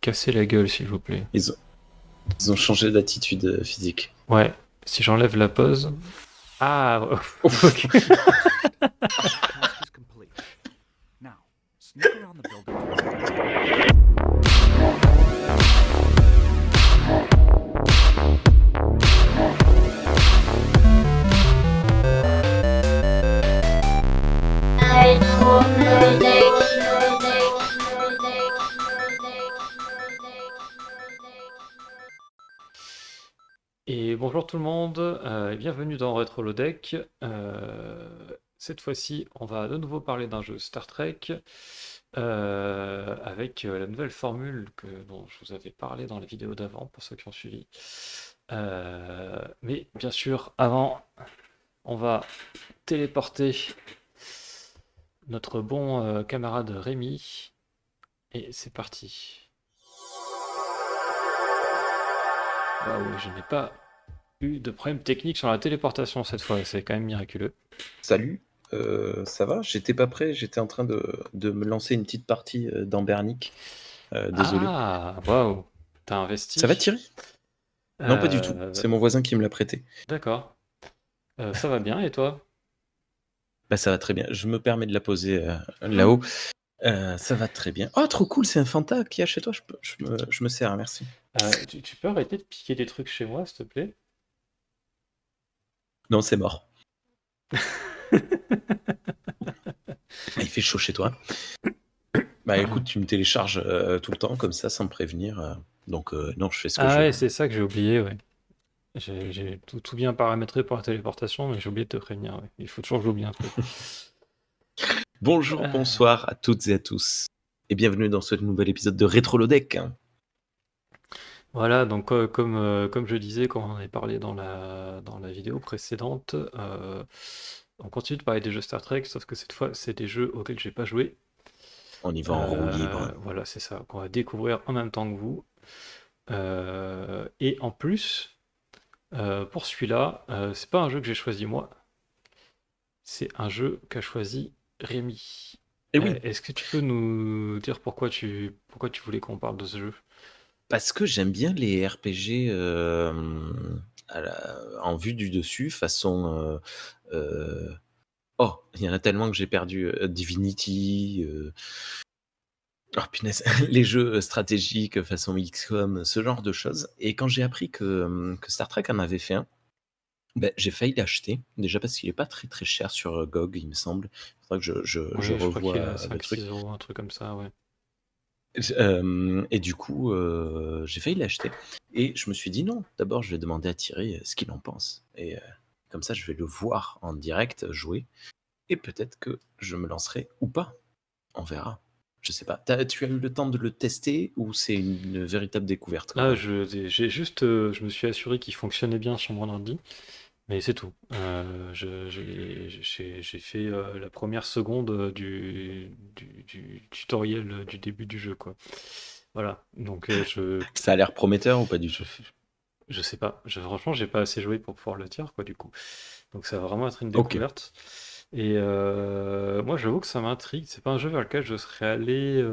casser la gueule, s'il vous plaît. Ils ont, ils ont changé d'attitude physique. Ouais, si j'enlève la pause. Ah, Ouf. ok. Task is complete. Now, sneak around the building to the front. Et bonjour tout le monde, et bienvenue dans Retro Lodeck. Cette fois-ci, on va de nouveau parler d'un jeu Star Trek avec la nouvelle formule dont je vous avais parlé dans les vidéos d'avant, pour ceux qui ont suivi. Mais bien sûr, avant, on va téléporter notre bon camarade Rémi. Et c'est parti. Waouh, je n'ai pas eu de problème technique sur la téléportation cette fois, c'est quand même miraculeux. Salut, ça va? J'étais pas prêt, j'étais en train de me lancer une petite partie d'Ambernic. Désolé. Ah, waouh, t'as Ça va investi. Thierry? Non, pas du tout. Euh, C'est mon voisin qui me l'a prêté. d'accord. Ça va bien et toi? Bah, ça va très bien. Je me permets de la poser là-haut. Ça va très bien. Oh, trop cool, c'est un Fanta qui a chez toi. Je me sers, merci. Tu peux arrêter de piquer des trucs chez moi, s'il te plaît? Non, c'est mort. Il fait chaud chez toi. Bah écoute, tu me télécharges tout le temps comme ça sans me prévenir. Donc non, je fais ce que Ah je veux. ouais, c'est ça que j'ai oublié, ouais. J'ai tout bien paramétré pour la téléportation, mais j'ai oublié de te prévenir, ouais. Il faut toujours que j'oublie un truc. Bonjour, Euh, bonsoir à toutes et à tous. Et bienvenue dans ce nouvel épisode de Rétro Lodeck. Voilà, donc comme je disais quand on en avait parlé dans la vidéo précédente, on continue de parler des jeux Star Trek, sauf que cette fois, c'est des jeux auxquels j'ai pas joué. On y va en roue libre. Voilà, c'est ça, qu'on va découvrir en même temps que vous. Et en plus, pour celui-là, c'est pas un jeu que j'ai choisi moi, c'est un jeu qu'a choisi Rémi. Et oui, Est-ce que tu peux nous dire pourquoi tu voulais qu'on parle de ce jeu? parce que j'aime bien les RPG en vue du dessus, façon... Oh, il y en a tellement que j'ai perdu. Divinity, oh punaise, les jeux stratégiques façon XCOM, ce genre de choses. Et quand j'ai appris que Star Trek en avait fait un, ben, j'ai failli l'acheter. Déjà parce qu'il est pas très très cher sur GOG, il me semble. Il faudra que je Oui, je crois qu'il est à revoie le truc. 5-6 euros, un truc comme ça, ouais. Et du coup, j'ai failli l'acheter. Et je me suis dit non, d'abord je vais demander à Thierry ce qu'il en pense. Et comme ça, je vais le voir en direct jouer. Et peut-être que je me lancerai ou pas. On verra. Je sais pas. Tu as eu le temps de le tester ou c'est une véritable découverte quand Là, même? je me suis assuré qu'il fonctionnait bien sur mon ordi, mais c'est tout. J'ai fait la première seconde du tutoriel du début du jeu, quoi. Voilà, donc Ça a l'air prometteur ou pas du je, tout? je sais pas. Franchement, j'ai pas assez joué pour pouvoir le dire, quoi, du coup. Donc ça va vraiment être une Ok. découverte. Et moi, j'avoue que ça m'intrigue. C'est pas un jeu vers lequel je serais allé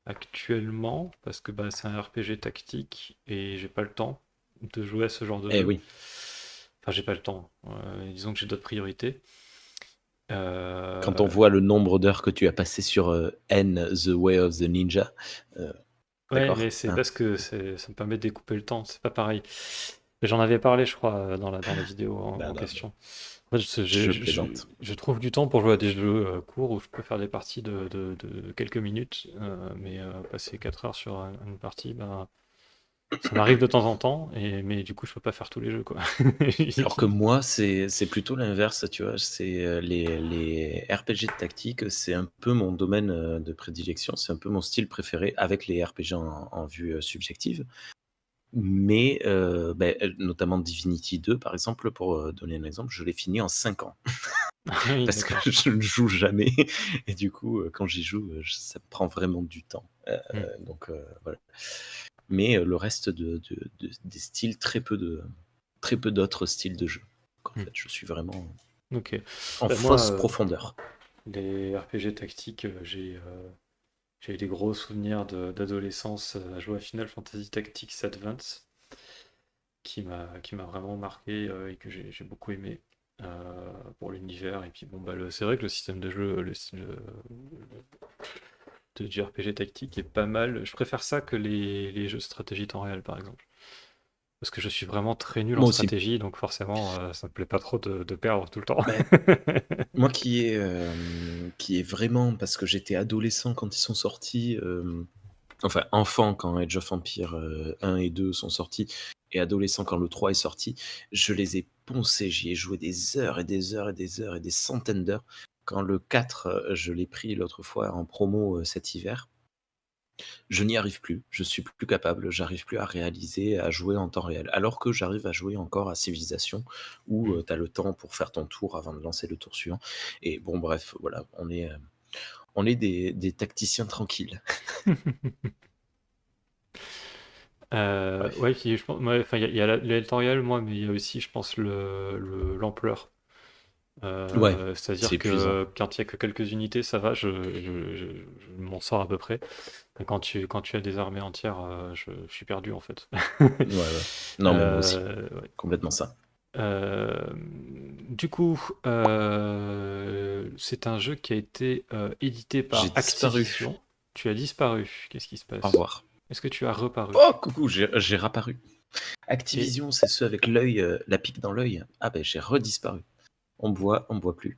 actuellement, parce que bah, c'est un RPG tactique et j'ai pas le temps de jouer à ce genre de Eh jeu. oui. Enfin, j'ai pas le temps. Disons que j'ai d'autres priorités. Quand on Euh, voit le nombre d'heures que tu as passé sur N, The Way of the Ninja, euh, Ouais, mais d'accord, c'est hein, parce que ça me permet de découper le temps. C'est pas pareil. Mais j'en avais parlé, je crois, dans la vidéo en bah, non, question. En fait, je plaisante. je trouve du temps pour jouer à des jeux courts où je peux faire des parties de quelques minutes, mais passer 4 heures sur une partie, ben, ça m'arrive de temps en temps, mais du coup, je peux pas faire tous les jeux, quoi. Alors que moi, c'est plutôt l'inverse, tu vois. C'est les RPG de tactique, c'est un peu mon domaine de prédilection, c'est un peu mon style préféré avec les RPG en vue subjective. Mais notamment Divinity 2, par exemple, pour donner un exemple, je l'ai fini en 5 ans Ah oui, parce que d'accord. je ne joue jamais. Et du coup, quand j'y joue, ça me prend vraiment du temps. Hmm. Donc voilà. Mais le reste des styles, très peu d'autres styles de jeu. Donc, en Hmm. fait, je suis vraiment Ok. en Moi, fausse profondeur. les RPG tactiques, J'ai eu des gros souvenirs d'adolescence à jouer à Final Fantasy Tactics Advance, qui m'a vraiment marqué et que j'ai beaucoup aimé pour l'univers. Et puis bon, bah, c'est vrai que le système de jeu de JRPG tactique est pas mal. Je préfère ça que les jeux de stratégie temps réel, par exemple. Parce que je suis vraiment très nul en Moi aussi. stratégie, donc forcément, ça me plaît pas trop de perdre tout le temps. Ben, moi qui est vraiment parce que j'étais adolescent quand ils sont sortis, enfin enfant quand Age of Empires 1 et 2 sont sortis, et adolescent quand le 3 est sorti, je les ai poncés, j'y ai joué des heures et des heures et des heures et des centaines d'heures. Quand le 4, je l'ai pris l'autre fois en promo cet hiver, je n'y arrive plus, je suis plus capable, j'arrive plus à réaliser, à jouer en temps réel. Alors que j'arrive à jouer encore à Civilization, où Mm. tu as le temps pour faire ton tour avant de lancer le tour suivant. Et bon, bref, voilà, on est des tacticiens tranquilles. Bref. Ouais, puis je pense, ouais, enfin, il y a le temps réel, moi, mais il y a aussi, je pense, l'ampleur. Ouais, c'est C'est-à-dire épuisant. que quand il y a que quelques unités, ça va, je m'en sors à peu près. Mais quand tu as des armées entières, je suis perdu en fait. Ouais, ouais. Non, mais moi aussi, Ouais. complètement ça. Euh, du coup, c'est un jeu qui a été édité J'ai par disparu. Activision. Tu as disparu. Qu'est-ce qui se Au passe? revoir. Est-ce que tu as reparu? Oh, coucou, j'ai réapparu. Et Activision, c'est ceux avec l'œil, la pique dans l'œil. Ah ben, j'ai redisparu. On me voit plus.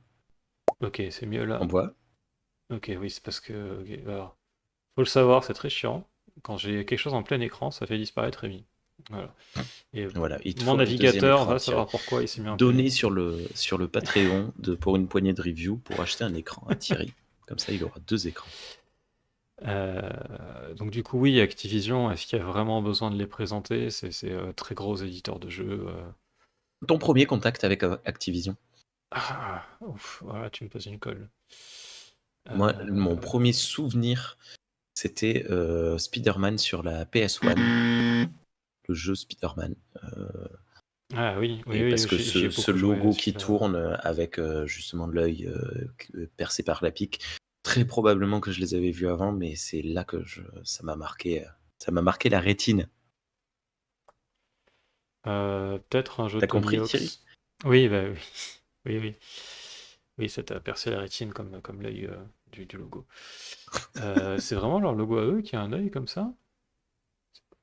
ok, c'est mieux là. On me voit. Ok, oui, c'est parce que. Ok, alors, faut le savoir, c'est très chiant. Quand j'ai quelque chose en plein écran, ça fait disparaître Rémi. Voilà. Et Voilà, il te mon faut un deuxième navigateur écran, va Thierry. savoir pourquoi il s'est mis en plein Donné écran. sur le Patreon pour une poignée de reviews pour acheter un écran à Thierry. Comme ça, il aura 2 écrans. Donc du coup, oui, Activision, est-ce qu'il y a vraiment besoin de les présenter? C'est très gros éditeur de jeux. Ton premier contact avec Activision? Ah, ouf, voilà, tu me poses une colle. Moi, mon Euh, premier souvenir, c'était Spider-Man sur la PS1, le jeu Spider-Man. Ah oui, oui, Et parce oui, que j'y ai ce beaucoup joué à logo qui celui-là. tourne avec justement l'œil percé par la pique, très probablement que je les avais vus avant, mais c'est là que ça m'a marqué la rétine. Peut-être un jeu T'as Tony compris, Thierry? Hawk's. Oui, bah oui. Oui, oui. Oui, ça t'a percé la rétine comme l'œil du logo. C'est vraiment leur logo à eux qui a un œil comme ça?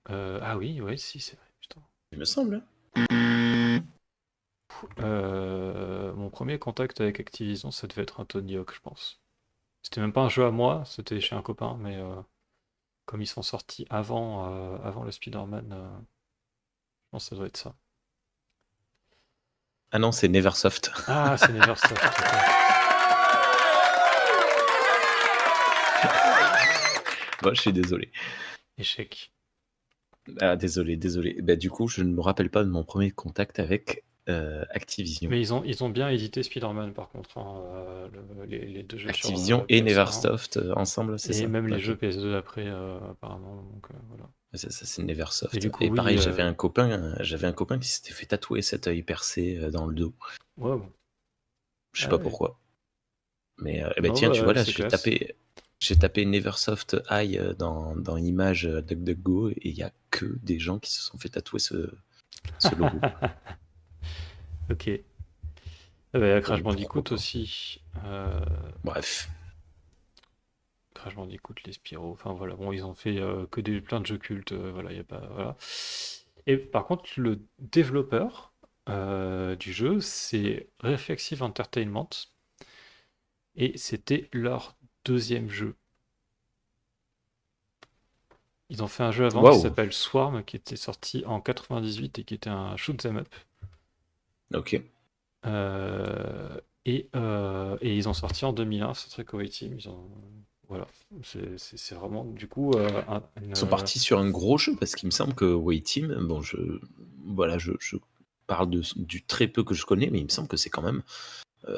Ah oui, oui, si, c'est vrai. Putain. Il me semble. Mon premier contact avec Activision, ça devait être un Tony Hawk, je pense. C'était même pas un jeu à moi, c'était chez un copain, mais comme ils sont sortis avant le Spider-Man, je pense que ça doit être ça. Ah non, c'est Neversoft. Ah, c'est Neversoft, ok. Bon, je suis désolé. Échec. Ah, désolé, désolé. Bah, du coup, je ne me rappelle pas de mon premier contact avec Activision. Mais ils ont bien édité Spider-Man par contre, hein, les deux jeux sur Activision et PS1. Neversoft ensemble, c'est Et ça? même les Ok. jeux PS2 après, apparemment. Donc, voilà. Ça, c'est Et Neversoft. du coup, Et oui. pareil, j'avais un copain qui s'était fait tatouer cet œil percé dans le dos. Ouais, bon. Je sais Ah pas ouais. pourquoi. Mais eh ben Non, tiens, tu vois bah, là, c'est classe. j'ai tapé Neversoft Eye dans Images DuckDuckGo et il y a que des gens qui se sont fait tatouer ce logo. Ok. Ah bah, Crash Donc pourquoi Bandicoot pas. aussi. Bref. Crash Bandicoot, les Spyro. Enfin voilà, bon, ils ont fait que plein de jeux cultes. Voilà, y a pas. Voilà. Et par contre, le développeur du jeu, c'est Reflexive Entertainment. Et c'était leur deuxième jeu. Ils ont fait un jeu avant qui Waouh. s'appelle Swarm, qui était sorti en 98 et qui était un shoot 'em up. Ok. Et ils ont sorti en 2001 Star Trek Away Team. Voilà, c'est vraiment du coup Ils sont partis sur un gros jeu parce qu'il me semble que Wayteam, bon, voilà, je parle du très peu que je connais, mais il me semble que c'est quand même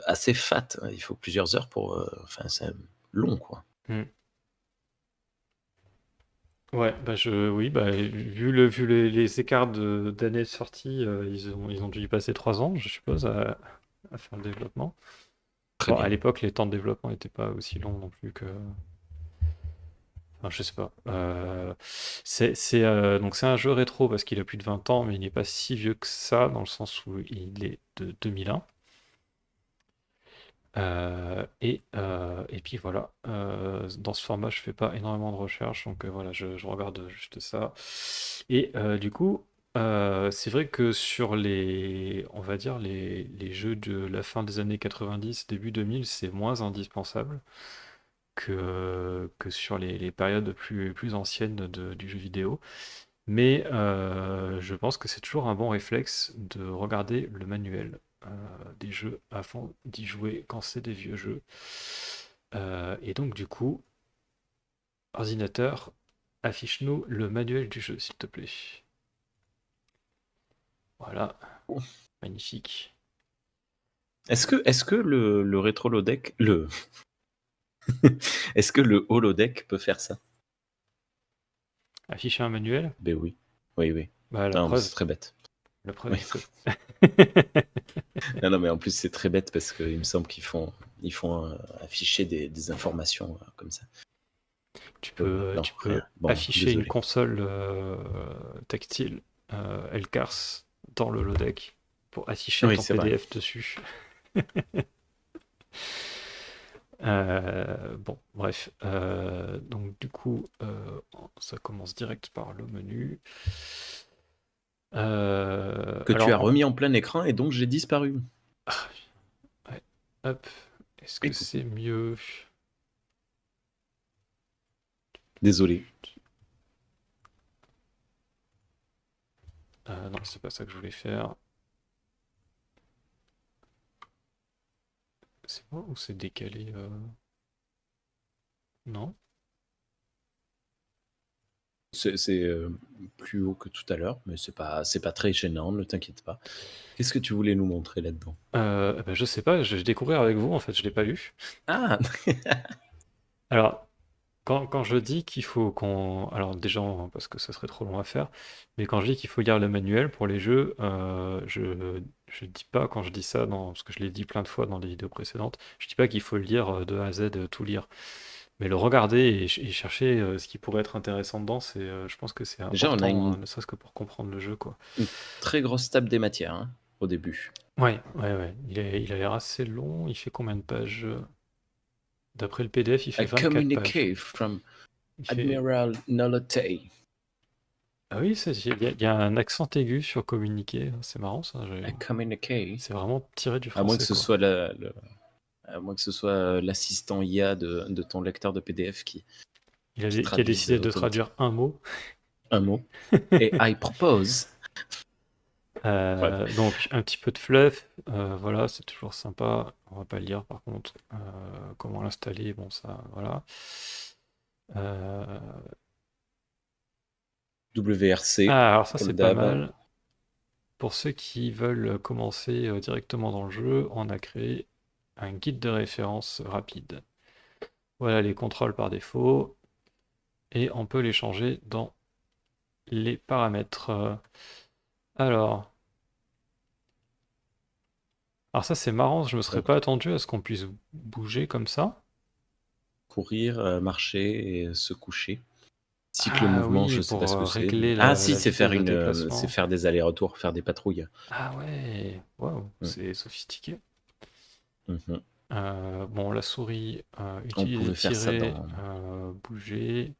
assez fat. Il faut plusieurs heures pour. Enfin, c'est long, quoi. Hmm. Ouais, bah oui, bah vu les écarts d'années de sortie, ils ont dû y passer 3 ans, je suppose, à faire le développement. Très Bon, à bien. l'époque, les temps de développement n'étaient pas aussi longs non plus Enfin, je sais pas. Donc c'est un jeu rétro parce qu'il a plus de 20 ans, mais il n'est pas si vieux que ça, dans le sens où il est de 2001. Et puis voilà. Dans ce format, je fais pas énormément de recherches, donc voilà, je regarde juste ça. Et du coup, c'est vrai que sur on va dire, les jeux de la fin des années 90, début 2000, c'est moins indispensable que sur les périodes plus anciennes du jeu vidéo. Mais je pense que c'est toujours un bon réflexe de regarder le manuel des jeux avant d'y jouer quand c'est des vieux jeux. Et donc du coup, ordinateur, affiche-nous le manuel du jeu, s'il te plaît. Voilà, magnifique. Est-ce que le rétro holodeck, est-ce que le holodeck peut faire ça? Afficher un manuel? Ben oui. Oui, oui. Bah la Non, mais c'est preuve, très bête. la preuve Oui. il peut. Non, non, mais en plus, c'est très bête parce qu'il me semble qu'ils font afficher des informations comme ça. Non, Tu rien. peux Bon, afficher une désolé. console tactile LCARS dans le holodeck pour afficher Oui, ton c'est vrai. PDF dessus. Bon, bref. Donc du coup, ça commence direct par le menu. Que tu as Alors, remis en plein écran et donc j'ai disparu. ouais, hop. Est-ce que Écoute, c'est mieux? désolé. Non, c'est pas ça que je voulais faire. C'est moi ou c'est décalé Non? C'est plus haut que tout à l'heure, mais c'est pas très gênant, ne t'inquiète pas. Qu'est-ce que tu voulais nous montrer là-dedans? Ben, je sais pas, je vais découvrir avec vous, en fait, je l'ai pas lu. Ah, Alors, quand je dis qu'il faut qu'on... Alors déjà, parce que ça serait trop long à faire, mais quand je dis qu'il faut lire le manuel pour les jeux, je dis pas, quand je dis ça, parce que je l'ai dit plein de fois dans des vidéos précédentes, je dis pas qu'il faut le lire de A à Z, tout lire. Mais le regarder et chercher ce qui pourrait être intéressant dedans, je pense que c'est déjà, on a important, une ne serait-ce que pour comprendre le jeu, quoi. très grosse table des matières hein, au début. Ouais, ouais, ouais. Il a l'air assez long. Il fait combien de pages? D'après le PDF, il fait A 24 pages. communique from Il fait... Admiral Nolotay. Ah oui, il y a un accent aigu sur communiquer. C'est marrant ça. A communique. C'est vraiment tiré du À moins que français, ce quoi. soit à moins que ce soit l'assistant IA de ton lecteur de PDF qui Qui a traduise décidé de traduire automatiquement un mot. un mot. Et I propose. Bref. Donc un petit peu de fluff, voilà, c'est toujours sympa. On va pas le lire par contre. Comment l'installer, bon ça, voilà. Euh, WRC, alors ça c'est comme pas d'hab. mal. Pour ceux qui veulent commencer directement dans le jeu, on a créé un guide de référence rapide. Voilà les contrôles par défaut et on peut les changer dans les paramètres. Alors, alors ça c'est marrant, je me serais Donc, pas attendu à ce qu'on puisse bouger comme ça. courir, marcher et se coucher. Cycle Ah mouvement, oui, je sais pas pour ce que c'est. régler Ah si, la c'est vitesse faire de c'est déplacement. faire des allers-retours, faire des patrouilles. Ah ouais, waouh, Mm. c'est sophistiqué. Mhm. Bon, la souris, On utiliser, pouvait faire ça tirer, dans. bouger.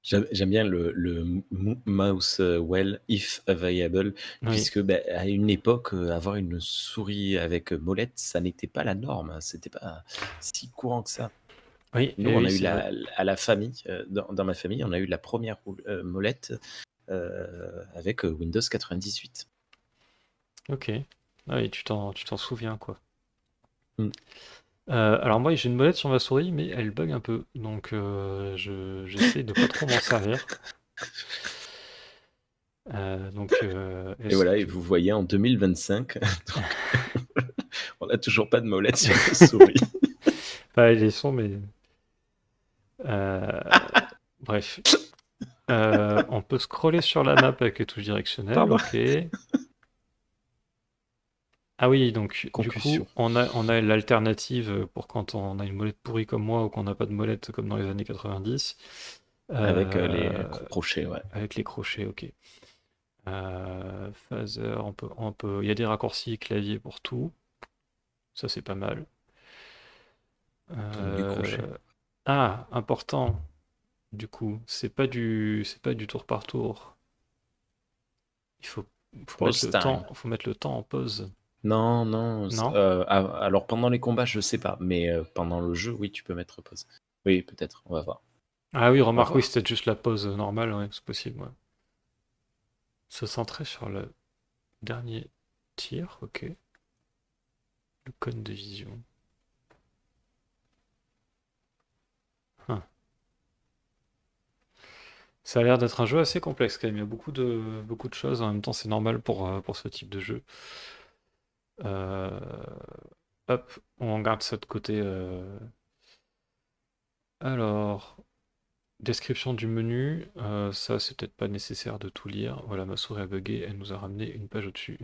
J'aime bien le mouse well if available, Oui, puisque à une époque, avoir une souris avec molette, ça n'était pas la norme, hein, c'était pas si courant que ça. oui, Nous, oui, on oui, a eu c'est vrai. à la famille, dans ma famille, on a eu la première molette avec Windows 98. Ok. Ah oui, tu t'en souviens, quoi. Mm. Alors moi, j'ai une molette sur ma souris, mais elle bug un peu. Donc j'essaie de pas trop m'en servir. Et Est-ce voilà, et que... vous voyez en 2025, donc, on n'a toujours pas de molette sur nos souris. Pas les sons, mais... euh, Bref. On peut scroller sur la map avec les touches directionnelles, Pardon. ok. Ah oui, donc du Concussion. coup, on a l'alternative pour quand on a une molette pourrie comme moi ou qu'on n'a pas de molette comme dans les années 90, Avec les euh, crochets, ouais. avec les crochets, ok. Phaser, il y a des raccourcis clavier pour tout, ça c'est pas mal. Donc du crochet. Important, du coup, c'est pas du tour par tour. Il faut mettre Pause le temps, time. faut mettre le temps en pause. Non, non. Non? Alors pendant les combats, je sais pas, mais pendant le jeu, oui, tu peux mettre pause. Oui, peut-être. On va voir. Ah oui, On va remarque, oui, voir. c'était juste la pause normale, ouais, c'est possible, ouais. Se centrer sur le dernier tir, ok. Le cône de vision. Hein. Ça a l'air d'être un jeu assez complexe quand même. Il y a beaucoup de choses. En même temps, c'est normal pour ce type de jeu. Euh, Hop, on garde ça de côté. Alors, description du menu. Ça, c'est peut-être pas nécessaire de tout lire. Voilà, ma souris a bugué. Elle nous a ramené une page au-dessus.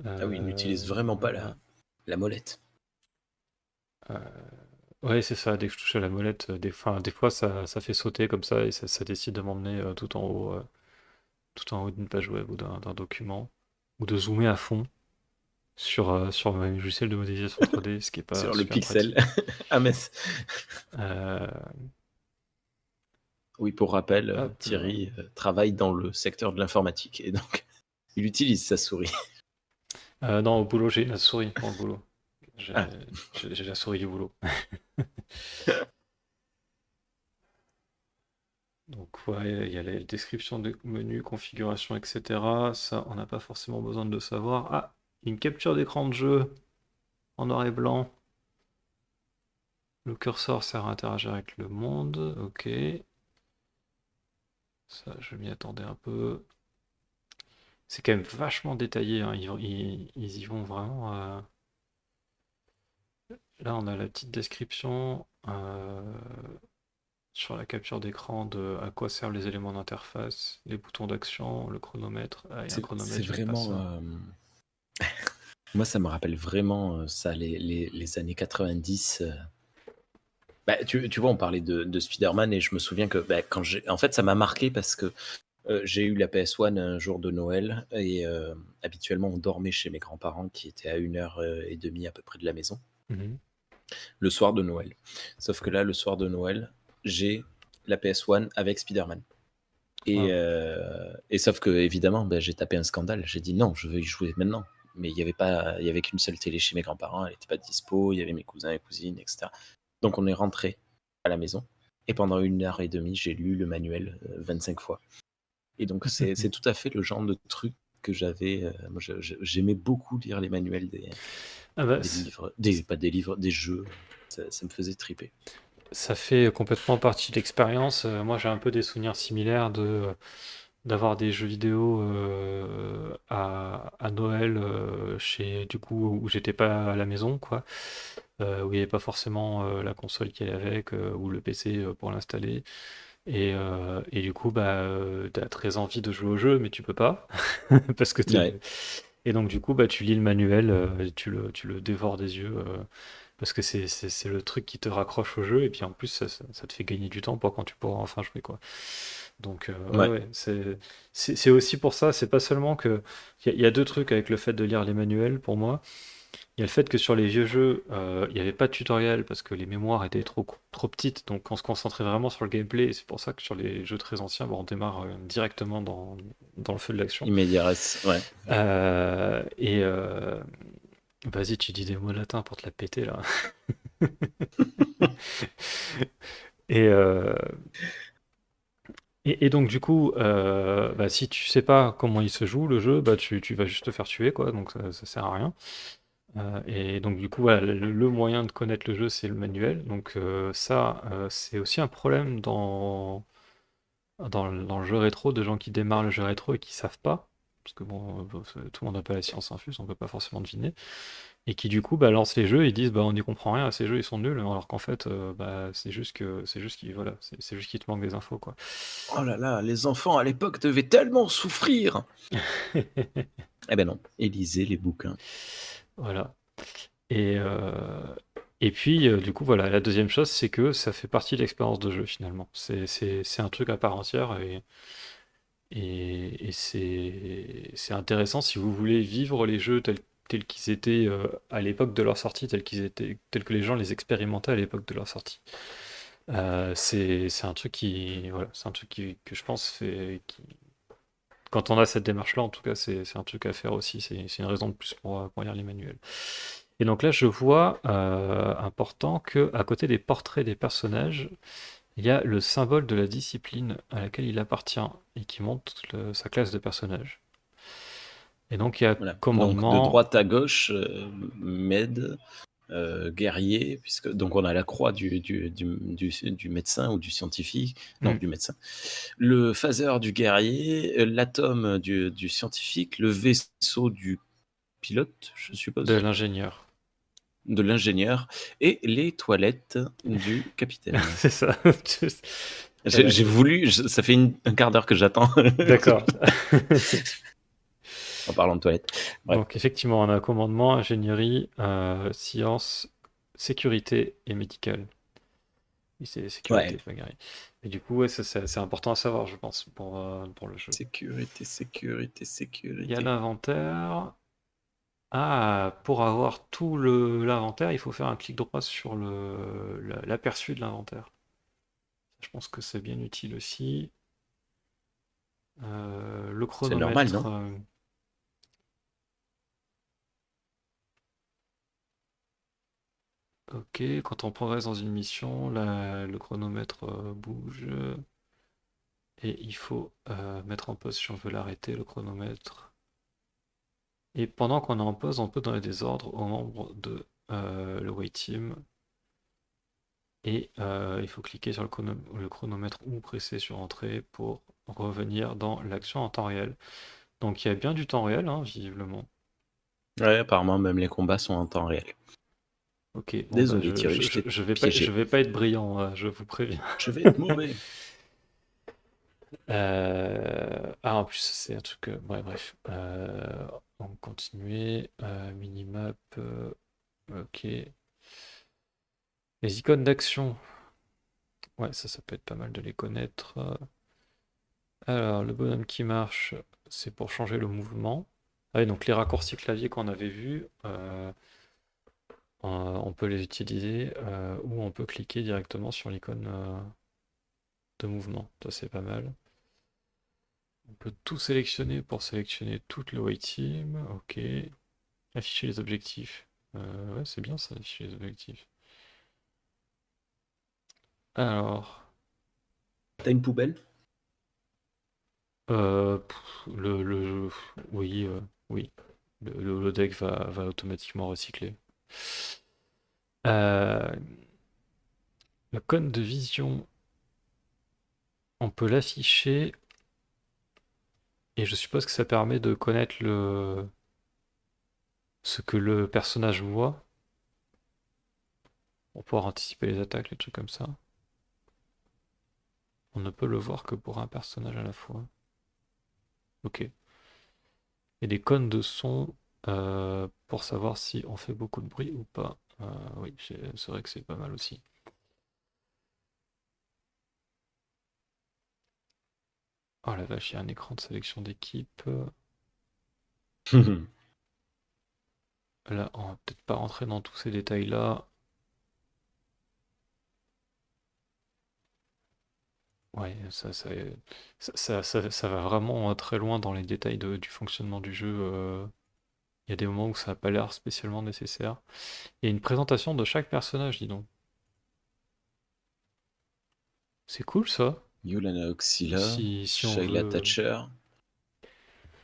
Ah oui, il n'utilise vraiment pas Voilà. la molette. Euh, Ouais, c'est ça. Dès que je touche à la molette, des fois, ça fait sauter comme ça et ça décide de m'emmener tout en haut d'une page web ou d'un document, ou de zoomer à fond sur un logiciel de modélisation 3D, ce qui est pas Sur le super pixel. pratique. Ah mais Euh, oui, pour rappel, Hop là. Thierry travaille dans le secteur de l'informatique et donc il utilise sa souris. Non, au boulot, j'ai la souris pour le boulot. J'ai Ah, j'ai la souris du boulot. Donc, ouais, il y a la description de menu, configuration, etc. Ça, on n'a pas forcément besoin de le savoir. Ah, une capture d'écran de jeu en noir et blanc. Le curseur sert à interagir avec le monde, ok. Ça, je m'y attendais un peu. C'est quand même vachement détaillé, hein. Ils y vont vraiment. Là, on a la petite description sur la capture d'écran de à quoi servent les éléments d'interface, les boutons d'action, le chronomètre. Ah, il y a un c'est chronomètre, j'aime pas vraiment. ça. Moi, ça me rappelle vraiment ça, les années 90. Bah, tu vois, on parlait de Spider-Man et je me souviens que bah, en fait, ça m'a marqué parce que j'ai eu la PS1 un jour de Noël et habituellement, on dormait chez mes grands-parents qui étaient à 1h30 à peu près de la maison, Mhm. le soir de Noël. Sauf que là, le soir de Noël, j'ai la PS1 avec Spider-Man. Wow. Et sauf que, évidemment, ben, j'ai tapé un scandale. J'ai dit non, je veux y jouer maintenant. Mais il y avait qu'une seule télé chez mes grands-parents, elle n'était pas dispo, il y avait mes cousins et cousines, etc. Donc on est rentré à la maison. Et pendant 1h30, j'ai lu le manuel 25 fois. Et donc c'est tout à fait le genre de truc que j'avais. Moi, j'aimais beaucoup lire les manuels Ah bah, des livres, pas des livres, des jeux. Ça me faisait triper. ça fait complètement partie de l'expérience. Moi, j'ai un peu des souvenirs similaires d'avoir des jeux vidéo à Noël chez du coup où j'étais pas à la maison quoi, où il n'y avait pas forcément la console qui allait avec ou le PC pour l'installer et du coup bah t'as très envie de jouer au jeu mais tu peux pas parce que Ouais, et donc du coup bah tu lis le manuel et tu le dévores des yeux parce que c'est le truc qui te raccroche au jeu et puis en plus ça te fait gagner du temps pour quand tu pourras enfin jouer quoi. Donc, ouais, ouais. ouais, c'est aussi pour ça, c'est pas seulement que. Il y a deux trucs avec le fait de lire les manuels pour moi. Il y a le fait que sur les vieux jeux, il n'y avait pas de tutoriel parce que les mémoires étaient trop petites, donc on se concentrait vraiment sur le gameplay. Et c'est pour ça que sur les jeux très anciens, bon, on démarre directement dans le feu de l'action. Immédiat reste, ouais. Et vas-y, tu dis des mots latins pour te la péter là. Et, et donc du coup, bah, si tu sais pas comment il se joue le jeu, bah tu vas juste te faire tuer quoi, donc ça sert à rien. Et donc du coup, voilà, le moyen de connaître le jeu, c'est le manuel. Donc ça, c'est aussi un problème dans le jeu rétro, de gens qui démarrent le jeu rétro et qui savent pas. Parce que bon, tout le monde n'a pas la science infuse, on peut pas forcément deviner. et qui du coup bah, lancent les jeux et disent bah on n'y comprend rien, ces jeux ils sont nuls, alors qu'en fait bah, c'est juste qu'il voilà, c'est juste qu'il te manque des infos quoi. Oh là là, les enfants à l'époque devaient tellement souffrir. Eh ben non, et lisez les bouquins. Voilà. Et, et puis, du coup, voilà, la deuxième chose, c'est que ça fait partie de l'expérience de jeu finalement. C'est un truc à part entière et c'est intéressant si vous voulez vivre les jeux tels qu'ils étaient à l'époque de leur sortie, tels que les gens les expérimentaient à l'époque de leur sortie. C'est un truc voilà, c'est un truc que je pense quand on a cette démarche-là, en tout cas, c'est un truc à faire aussi. C'est une raison de plus pour lire les manuels. Et donc là, je vois important que à côté des portraits des personnages, il y a le symbole de la discipline à laquelle il appartient et qui montre sa classe de personnage. Et donc il y a Voilà. Donc de commandement. droite à gauche, med, guerrier, puisque donc on a la croix du médecin ou du scientifique, non Hmm, du médecin, le phaser du guerrier, l'atome du scientifique, le vaisseau du pilote, je de suppose, l'ingénieur. de l'ingénieur, et les toilettes du capitaine. C'est ça. J'ai Voilà, j'ai voulu, ça fait un quart d'heure que j'attends d'accord. en parlant de toilettes. Bref, Donc effectivement, on a commandement, ingénierie, sciences, sécurité et médical. Oui, c'est ouais. sécurité, pas guerrier. Et du coup, ouais, c'est important à savoir, je pense, pour le jeu. Sécurité, sécurité, Il y a sécurité. l'inventaire. Ah, pour avoir tout l'inventaire, il faut faire un clic droit sur l'aperçu de l'inventaire. Je pense que c'est bien utile aussi. Le C'est normal, chronomètre. non? Ok, quand on progresse dans une mission, le chronomètre bouge. Et il faut mettre en pause si on veut l'arrêter, le chronomètre. Et pendant qu'on est en pause, on peut donner des ordres aux membres de l'away team. Et il faut cliquer sur le chronomètre ou presser sur Entrée pour revenir dans l'action en temps réel. Donc il y a bien du temps réel, hein, visiblement. Ouais, apparemment, même les combats sont en temps réel. Ok, bon bah Désolé Thierry, je t'ai je piégé. vais pas être brillant, je vous préviens. Je vais être mauvais. Ah, en plus c'est un truc. Ouais, bref. On va continuer. Minimap. Ok. Les icônes d'action. Ouais, ça peut être pas mal de les connaître. Alors, le bonhomme qui marche, c'est pour changer le mouvement. Ah oui, donc les raccourcis clavier qu'on avait vus, on peut les utiliser ou on peut cliquer directement sur l'icône de mouvement. Ça, c'est pas mal. On peut tout sélectionner pour sélectionner toute le white team. Ok. Afficher les objectifs. Ouais, c'est bien ça, afficher les objectifs. Alors, T'as une poubelle? oui, oui. Le deck va automatiquement recycler. Euh, le cône de vision, on peut l'afficher et je suppose que ça permet de connaître ce que le personnage voit pour pouvoir anticiper les attaques, les trucs comme ça. On ne peut le voir que pour un personnage à la fois. Ok. Et des cônes de son pour savoir si on fait beaucoup de bruit ou pas. Oui, c'est vrai que c'est pas mal aussi. Oh la vache, il y a un écran de sélection d'équipe. Là, on va peut-être pas rentrer dans tous ces détails-là. Ouais, ça va vraiment très loin dans les détails du fonctionnement du jeu. Il y a des moments où ça n'a pas l'air spécialement nécessaire. Il y a une présentation de chaque personnage, dis donc. C'est cool ça. Yulana Oxila, Si on Shayla veut. Thatcher,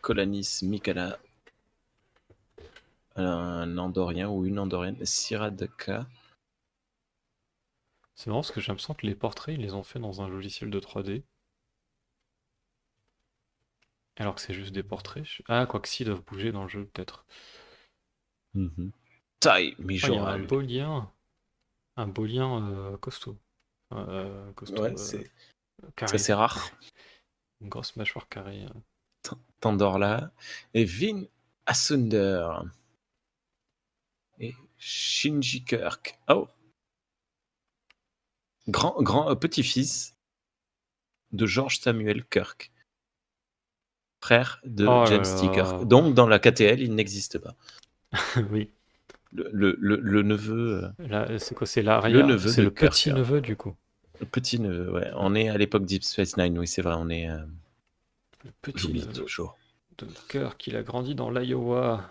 Kolanis Mikala, un Andorien ou une Andorienne, Siradka. C'est marrant parce que j'ai l'impression que les portraits, ils les ont fait dans un logiciel de 3D. Alors que c'est juste des portraits. Ah, quoi que si, ils doivent bouger dans le jeu peut-être. Mhm. taille, Oh, il y a un mijourable. beau lien. Un beau lien costaud. Costaud, Ouais, c'est carré. assez rare. Une grosse mâchoire carrée. Tandorla et Vin Asunder et Shinji Kirk. Oh, grand petit-fils de George Samuel Kirk, frère de Oh là James T. Kirk. là. Donc dans la KTL, il n'existe pas. Oui. Le neveu, Là, c'est quoi? C'est le l'arrière. neveu C'est de le Kirk. petit neveu du coup. Le petit neveu, ouais. On est à l'époque Deep Space Nine, oui, c'est vrai. On est. Le petit J'oublie neveu toujours. de Kirk. Il a grandi dans l'Iowa,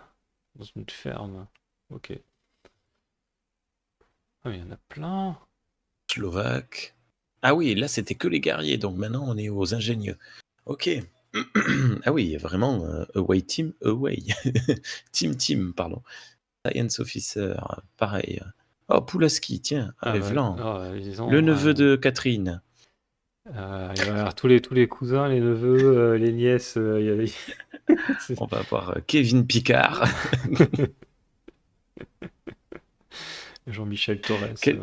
dans une ferme. Ok. Ah, mais il y en a plein. Slovaque. Ah oui, là c'était que les guerriers, donc maintenant on est aux ingénieux. Ok. Ah oui, il y a vraiment Away Team, Away. Team, pardon. Science Officer, pareil. Oh, Pulaski, tiens, Ah bah, Vlan. disons, Le neveu de Catherine. il va y avoir tous les cousins, les neveux, les nièces. C'est- On va voir Kevin Picard. Jean-Michel Torres. Quel-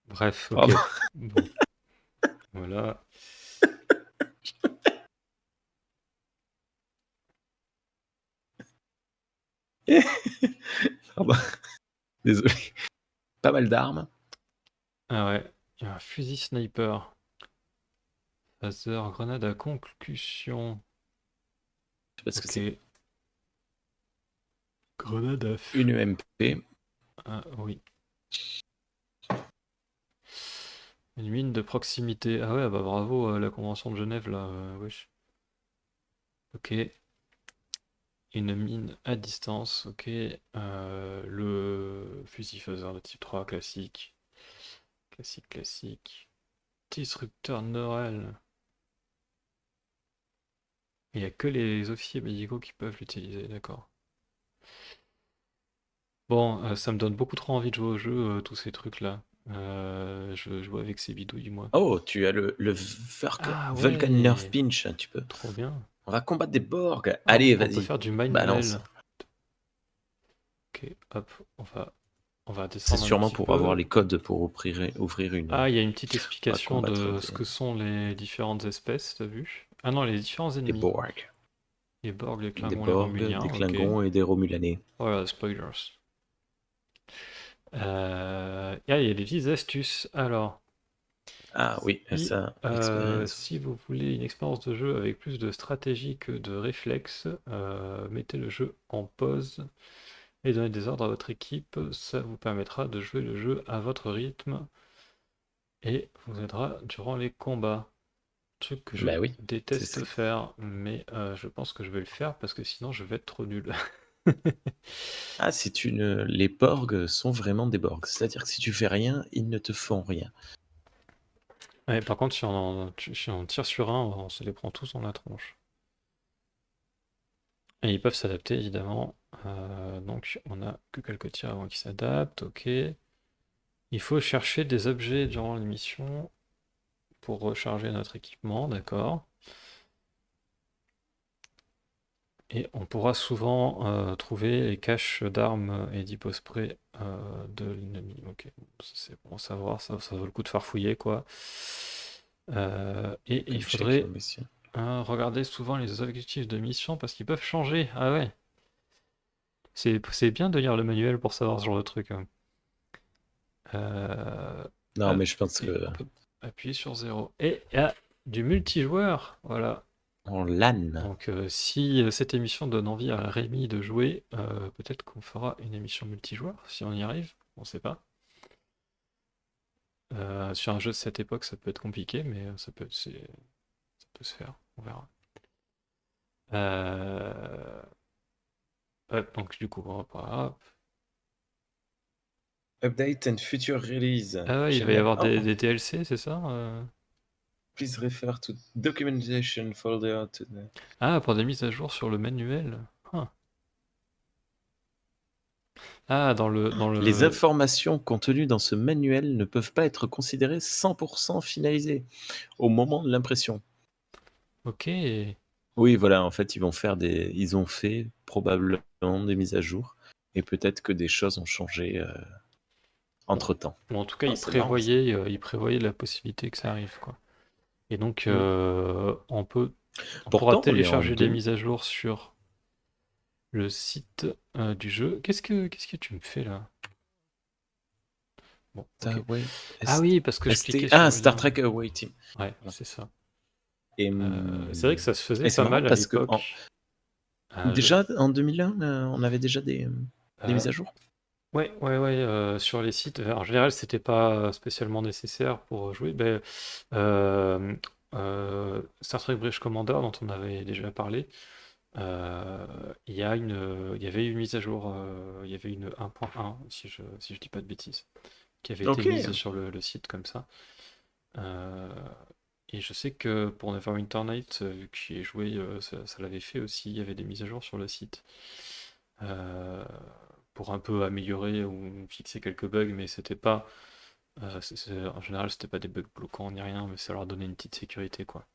Bref, ok. Pardon. Bon, voilà. Pardon. Désolé. Pas mal d'armes. Ah ouais, il y a un fusil sniper. Phaser, grenade à concussion. Je sais pas ce que Ok. c'est. Grenade à Une feu. EMP. Ah oui. Une mine de proximité. Ah ouais, bah bravo, la convention de Genève là. Wesh. Ok. Une mine à distance. Ok. Le fusil phaser de type 3 classique. Classique. Disrupteur neural. Il n'y a que les officiers médicaux qui peuvent l'utiliser, d'accord. Bon, ça me donne beaucoup trop envie de jouer au jeu, tous ces trucs-là. Je joue avec ces bidouilles, moi. Oh, tu as le Ah Vulcan Nerf ouais, Pinch, tu peux. trop bien. On va combattre des Borg. Ah, Allez, on peut vas-y. faire du Balance. manuel. Ok, hop, on va C'est descendre un sûrement petit pour avoir peu. les codes pour ouvrir une. Ah, il y a une petite On va explication combattre de ce que sont les différentes espèces, t'as vu? Ah non, les différents des ennemis. Borg. Les Borg, les Des Klingons, les Borg, Romuliens, des ok. Klingons et des Romulanais. Voilà, spoilers. Ah, il y a des petites astuces. Alors, Ah oui, si, ça, expérience. si vous voulez une expérience de jeu avec plus de stratégie que de réflexe, mettez le jeu en pause et donnez des ordres à votre équipe. Ça vous permettra de jouer le jeu à votre rythme et vous aidera durant les combats. Truc que je Bah oui, c'est déteste ça. faire, mais je pense que je vais le faire parce que sinon je vais être trop nul. Ah, les Borg sont vraiment des Borg. C'est-à-dire que si tu fais rien, ils ne te font rien. Ouais, par contre, si on tire sur un, on se les prend tous dans la tronche. Et ils peuvent s'adapter évidemment. Donc on a que quelques tirs avant qu'ils s'adaptent, ok. Il faut chercher des objets durant l'émission pour recharger notre équipement, d'accord. Et on pourra souvent trouver les caches d'armes et d'hypospray de l'ennemi. Ok, c'est bon à savoir, ça vaut le coup de farfouiller quoi. Et il Check your faudrait mission. regarder souvent les objectifs de mission parce qu'ils peuvent changer. Ah ouais, c'est bien de lire le manuel pour savoir ce genre de truc, hein. Non, mais je pense Et que on peut appuyer sur 0. Et il y a du multijoueur, voilà. en LAN. Donc si cette émission donne envie à Rémi de jouer, peut-être qu'on fera une émission multijoueur, si on y arrive, on sait pas. Sur un jeu de cette époque, ça peut être compliqué, mais ça peut se faire, on verra. Donc du coup, hop. Update and future release. Ah ouais, il va y Jamais. avoir Oh, des DLC, c'est ça? please refer to documentation folder to the... Ah, pour des mises à jour sur le manuel. Ah. Ah, dans Les le... informations contenues dans ce manuel ne peuvent pas être considérées 100% finalisées au moment de l'impression. Ok. Oui, voilà, en fait, ils ont fait probablement des mises à jour et peut-être que des choses ont changé Bon. entre-temps. Bon, en tout cas, Ah, c'est marrant ça. il prévoyait la possibilité que ça arrive, quoi. Et donc, Mm. on pourra Pourtant, on est en télécharger des 2000. mises à jour sur le site du jeu. Qu'est-ce que tu me fais là? Bon, ok. Ouais, Ah oui, parce que je cliquais sur Ah, le Star lien. Trek Away Team. Ouais, Voilà. c'est ça. Et, C'est vrai que ça se faisait et c'est pas marrant mal à parce que l'époque. déjà en 2001, on avait déjà des Euh, mises à jour. ouais, ouais, ouais, sur les sites, en général, c'était pas spécialement nécessaire pour jouer. Ben, euh, Star Trek Bridge Commander, dont on avait déjà parlé, euh, il y avait une mise à jour, il y avait une 1.1, si je dis pas de bêtises, qui avait été Ok. mise sur le site comme ça. Euh, et je sais que pour Neverwinter Night, vu que j'y ai joué, ça l'avait fait aussi, il y avait des mises à jour sur le site. Euh, pour un peu améliorer ou fixer quelques bugs, mais c'était pas. En général, c'était pas des bugs bloquants ni rien, mais ça leur donnait une petite sécurité, quoi.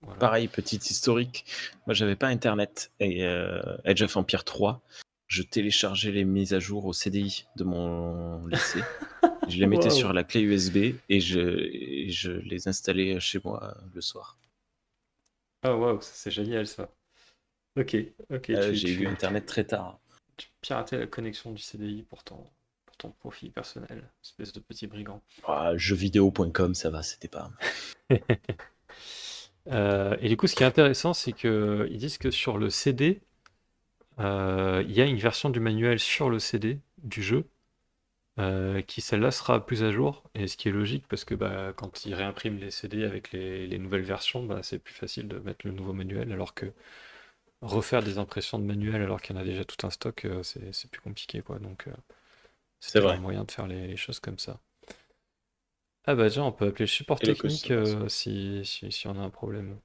Voilà. Pareil, petite historique. Moi, j'avais pas Internet et Age of Empire 3, je téléchargeais les mises à jour au CDI de mon lycée. Je les mettais Waouh! sur la clé USB et je les installais chez moi le soir. Ah waouh, ça, c'est génial ça. Ok, ok, J'ai eu Internet très tard. tu piratais la connexion du CDI pour ton profit personnel, espèce de petit brigand. Ah, jeuxvideo.com, ça va, c'était pas. Et du coup, ce qui est intéressant, c'est que ils disent que sur le CD, il y a une version du manuel sur le CD du jeu, qui celle-là sera plus à jour, et ce qui est logique parce que bah, quand ils réimpriment les CD avec les nouvelles versions, bah, c'est plus facile de mettre le nouveau manuel, alors que refaire des impressions de manuel alors qu'il y en a déjà tout un stock, c'est plus compliqué, quoi. Donc c'est C'est toujours un vrai. moyen de faire les choses comme ça. Ah bah déjà, on peut appeler le support Et le technique customer. si on a un problème.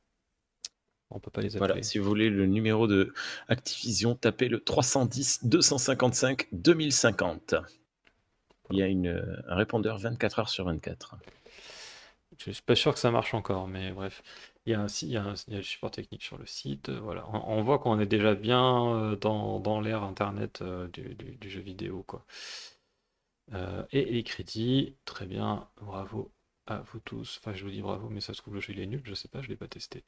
On peut pas les Voilà, appeler. si vous voulez le numéro de Activision, tapez le 310 255 2050. Il y a un répondeur 24 heures sur 24. Je suis pas sûr que ça marche encore, mais bref. Il y a le support technique sur le site. Voilà. On voit qu'on est déjà bien dans l'ère Internet du jeu vidéo, quoi. Et les crédits, très bien, bravo à vous tous. Enfin, je vous dis bravo, mais ça se trouve, le jeu il est nul, je sais pas, je l'ai pas testé.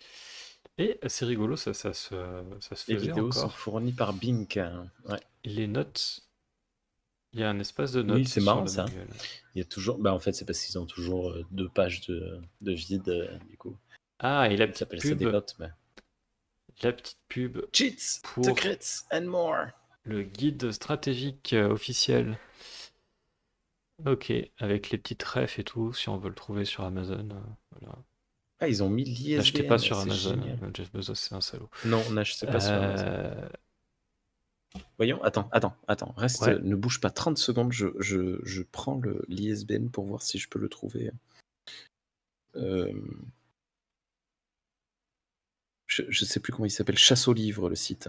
Et c'est rigolo, ça se Les faisait vidéos sont encore. fournies par Bink, hein. Ouais. Les notes, il y a un espace de Oui, notes c'est sur marrant le ça. manuel. Il y a toujours. Bah, en fait, c'est parce qu'ils ont toujours 2 pages de vide, du coup. Ah, et Ils s'appellent ça des notes, mais. la petite pub Cheats, pour secrets and more. le guide stratégique officiel. Ok, avec les petites refs et tout, si on veut le trouver sur Amazon. Voilà. Ah, ils ont mis N'achetez pas l'ISBN, sur c'est Amazon, génial. Jeff Bezos c'est un salaud. Non, on n'achète pas sur Amazon. Euh, Voyons, attends, reste, ouais, ne bouge pas 30 secondes, je prends l'ISBN pour voir si je peux le trouver. Euh, je sais plus comment il s'appelle, Chasse au livre, le site.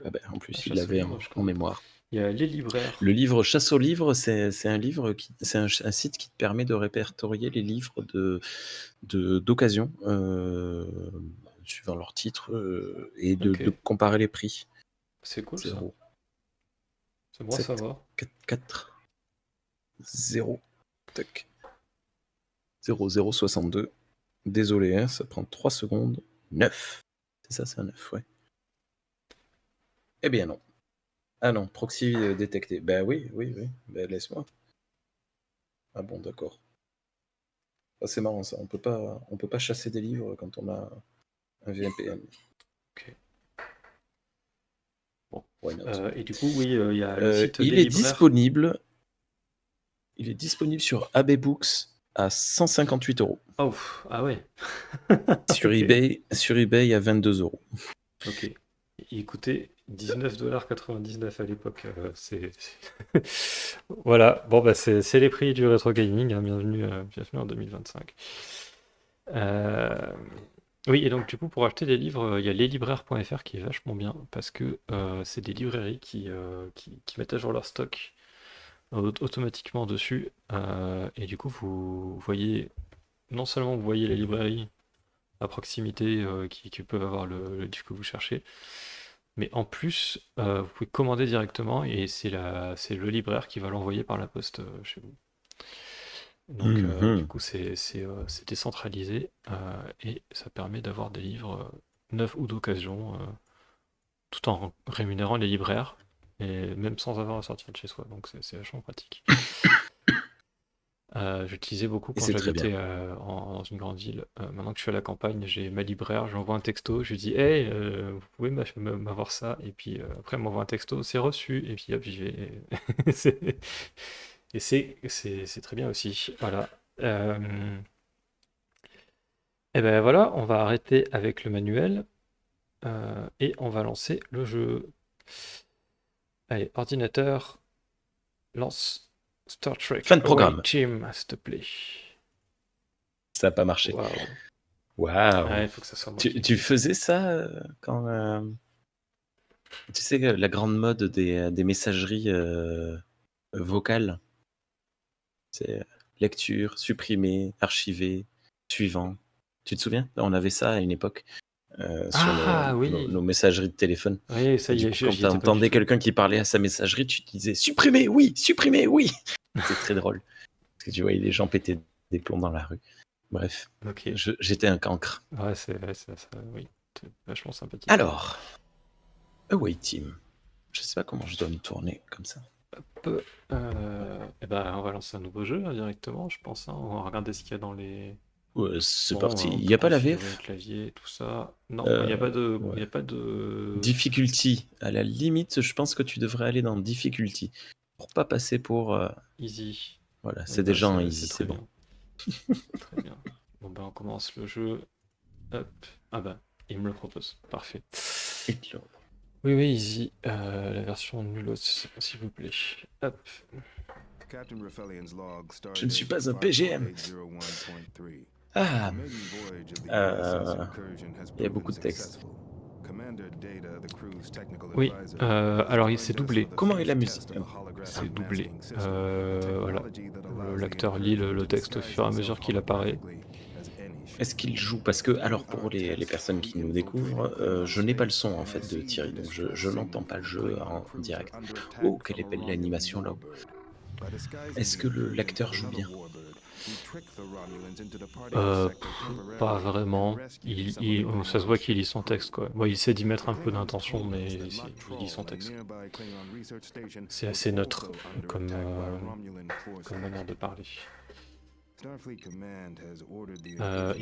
Ah ben, en plus, il Chasse au l'avait livre, je en connais pas. mémoire. Il y a les libraires. Le livre Chasse au livre, c'est un livre c'est un site qui te permet de répertorier les livres d'occasion, suivant leur titre, et de Ok, comparer les prix. c'est cool ça. 0, C'est bon à 7, savoir. 4, 4, 0, tac, 0, 0, 62. Désolé, hein, ça prend 3 secondes. 9. C'est ça, c'est un 9, ouais. Eh bien non. Ah non, proxy détecté. Ben oui. Ben laisse-moi. Ah bon, d'accord. Ah, c'est marrant ça. On peut pas chasser des livres quand on a un VPN. Ok. Bon. Why not? Et du coup, oui, il y a le site des Il est libraires. disponible sur AB Books à 158 €. Oh, pff, ah ouais. Sur Ok. eBay à 22 €. Ok. Il coûtait 19,99 $ à l'époque. Voilà. Bon, bah, c'est les prix du rétro gaming, hein. Bienvenue en 2025. Euh, Oui, et donc du coup, pour acheter des livres, il y a leslibraires.fr qui est vachement bien parce que c'est des librairies qui mettent à jour leur stock automatiquement dessus. Et du coup, vous voyez, non seulement vous voyez les librairies à proximité qui peuvent avoir le livre que vous cherchez, mais en plus, vous pouvez commander directement et c'est le libraire qui va l'envoyer par la poste chez vous. Donc, du Mhm. coup, c'est décentralisé et ça permet d'avoir des livres neufs ou d'occasion tout en rémunérant les libraires et même sans avoir à sortir de chez soi. Donc, c'est vachement pratique. J'utilisais beaucoup Et quand c'est très bien. j'habitais dans une grande ville. Maintenant que je suis à la campagne, j'ai ma libraire, j'envoie un texto, je lui dis Hey, vous pouvez m'avoir ça. Et puis après, elle m'envoie un texto, c'est reçu. Et puis hop, j'y vais. C'est- Et c'est très bien aussi. Voilà. Euh, et ben voilà, on va arrêter avec le manuel et on va lancer le jeu. Allez, ordinateur, lance Star Trek Fin de Away programme. Team, s'il te plaît. Ça n'a pas marché. Waouh. Waouh. Ouais, il faut que ça soit moi Tu qui. faisais ça quand. Tu sais, la grande mode des messageries vocales. C'est lecture, supprimer, archiver, suivant. Tu te souviens? On avait ça à une époque sur Ah nos oui, messageries de téléphone. oui, ça Et y du est, coup, quand j'y tu étais pas du entendais tout. quelqu'un qui parlait à sa messagerie, tu te disais supprimer, oui, supprimer, oui. C'était très drôle. Parce que tu voyais les gens péter des plombs dans la rue. Bref, Ok. j'étais un cancre. Ouais, oui, c'est vachement sympathique. Alors, Away Team. Je sais pas comment je dois me tourner comme ça. Et ben, on va lancer un nouveau jeu hein, directement, je pense. Hein. On va regarder ce qu'il y a dans les. Ouais, c'est Bon, parti. on Il peut n'y a pas la configurer un VF? clavier, tout ça. Non, il Euh, n'y a pas de. Il ouais. y a pas de. Difficulty. À la limite, je pense que tu devrais aller dans Difficulty. Pour pas passer pour. Easy. Voilà, Et c'est ben, déjà en c'est easy, c'est très bon. bien. Très bien. Bon, ben, on commence le jeu. Hop. Ah ben, il me le propose. Parfait. Oui, oui, easy. La version nullos, s'il vous plaît. Hop. Je ne suis pas un PGM. Ah, il y a beaucoup de texte. Oui, alors il s'est doublé. Comment est la musique? C'est doublé. Voilà. L'acteur lit le texte au fur et à mesure qu'il apparaît. Est-ce qu'il joue? Parce que, alors pour les personnes qui nous découvrent, je n'ai pas le son en fait de Thierry, donc je n'entends pas le jeu en direct. Oh, quelle est belle l'animation là-haut. Est-ce que l'acteur joue bien? Pas vraiment. Ça se voit qu'il lit son texte, quoi. Bon, il essaie d'y mettre un peu d'intention, mais il lit son texte. C'est assez neutre comme manière de parler. Il Oh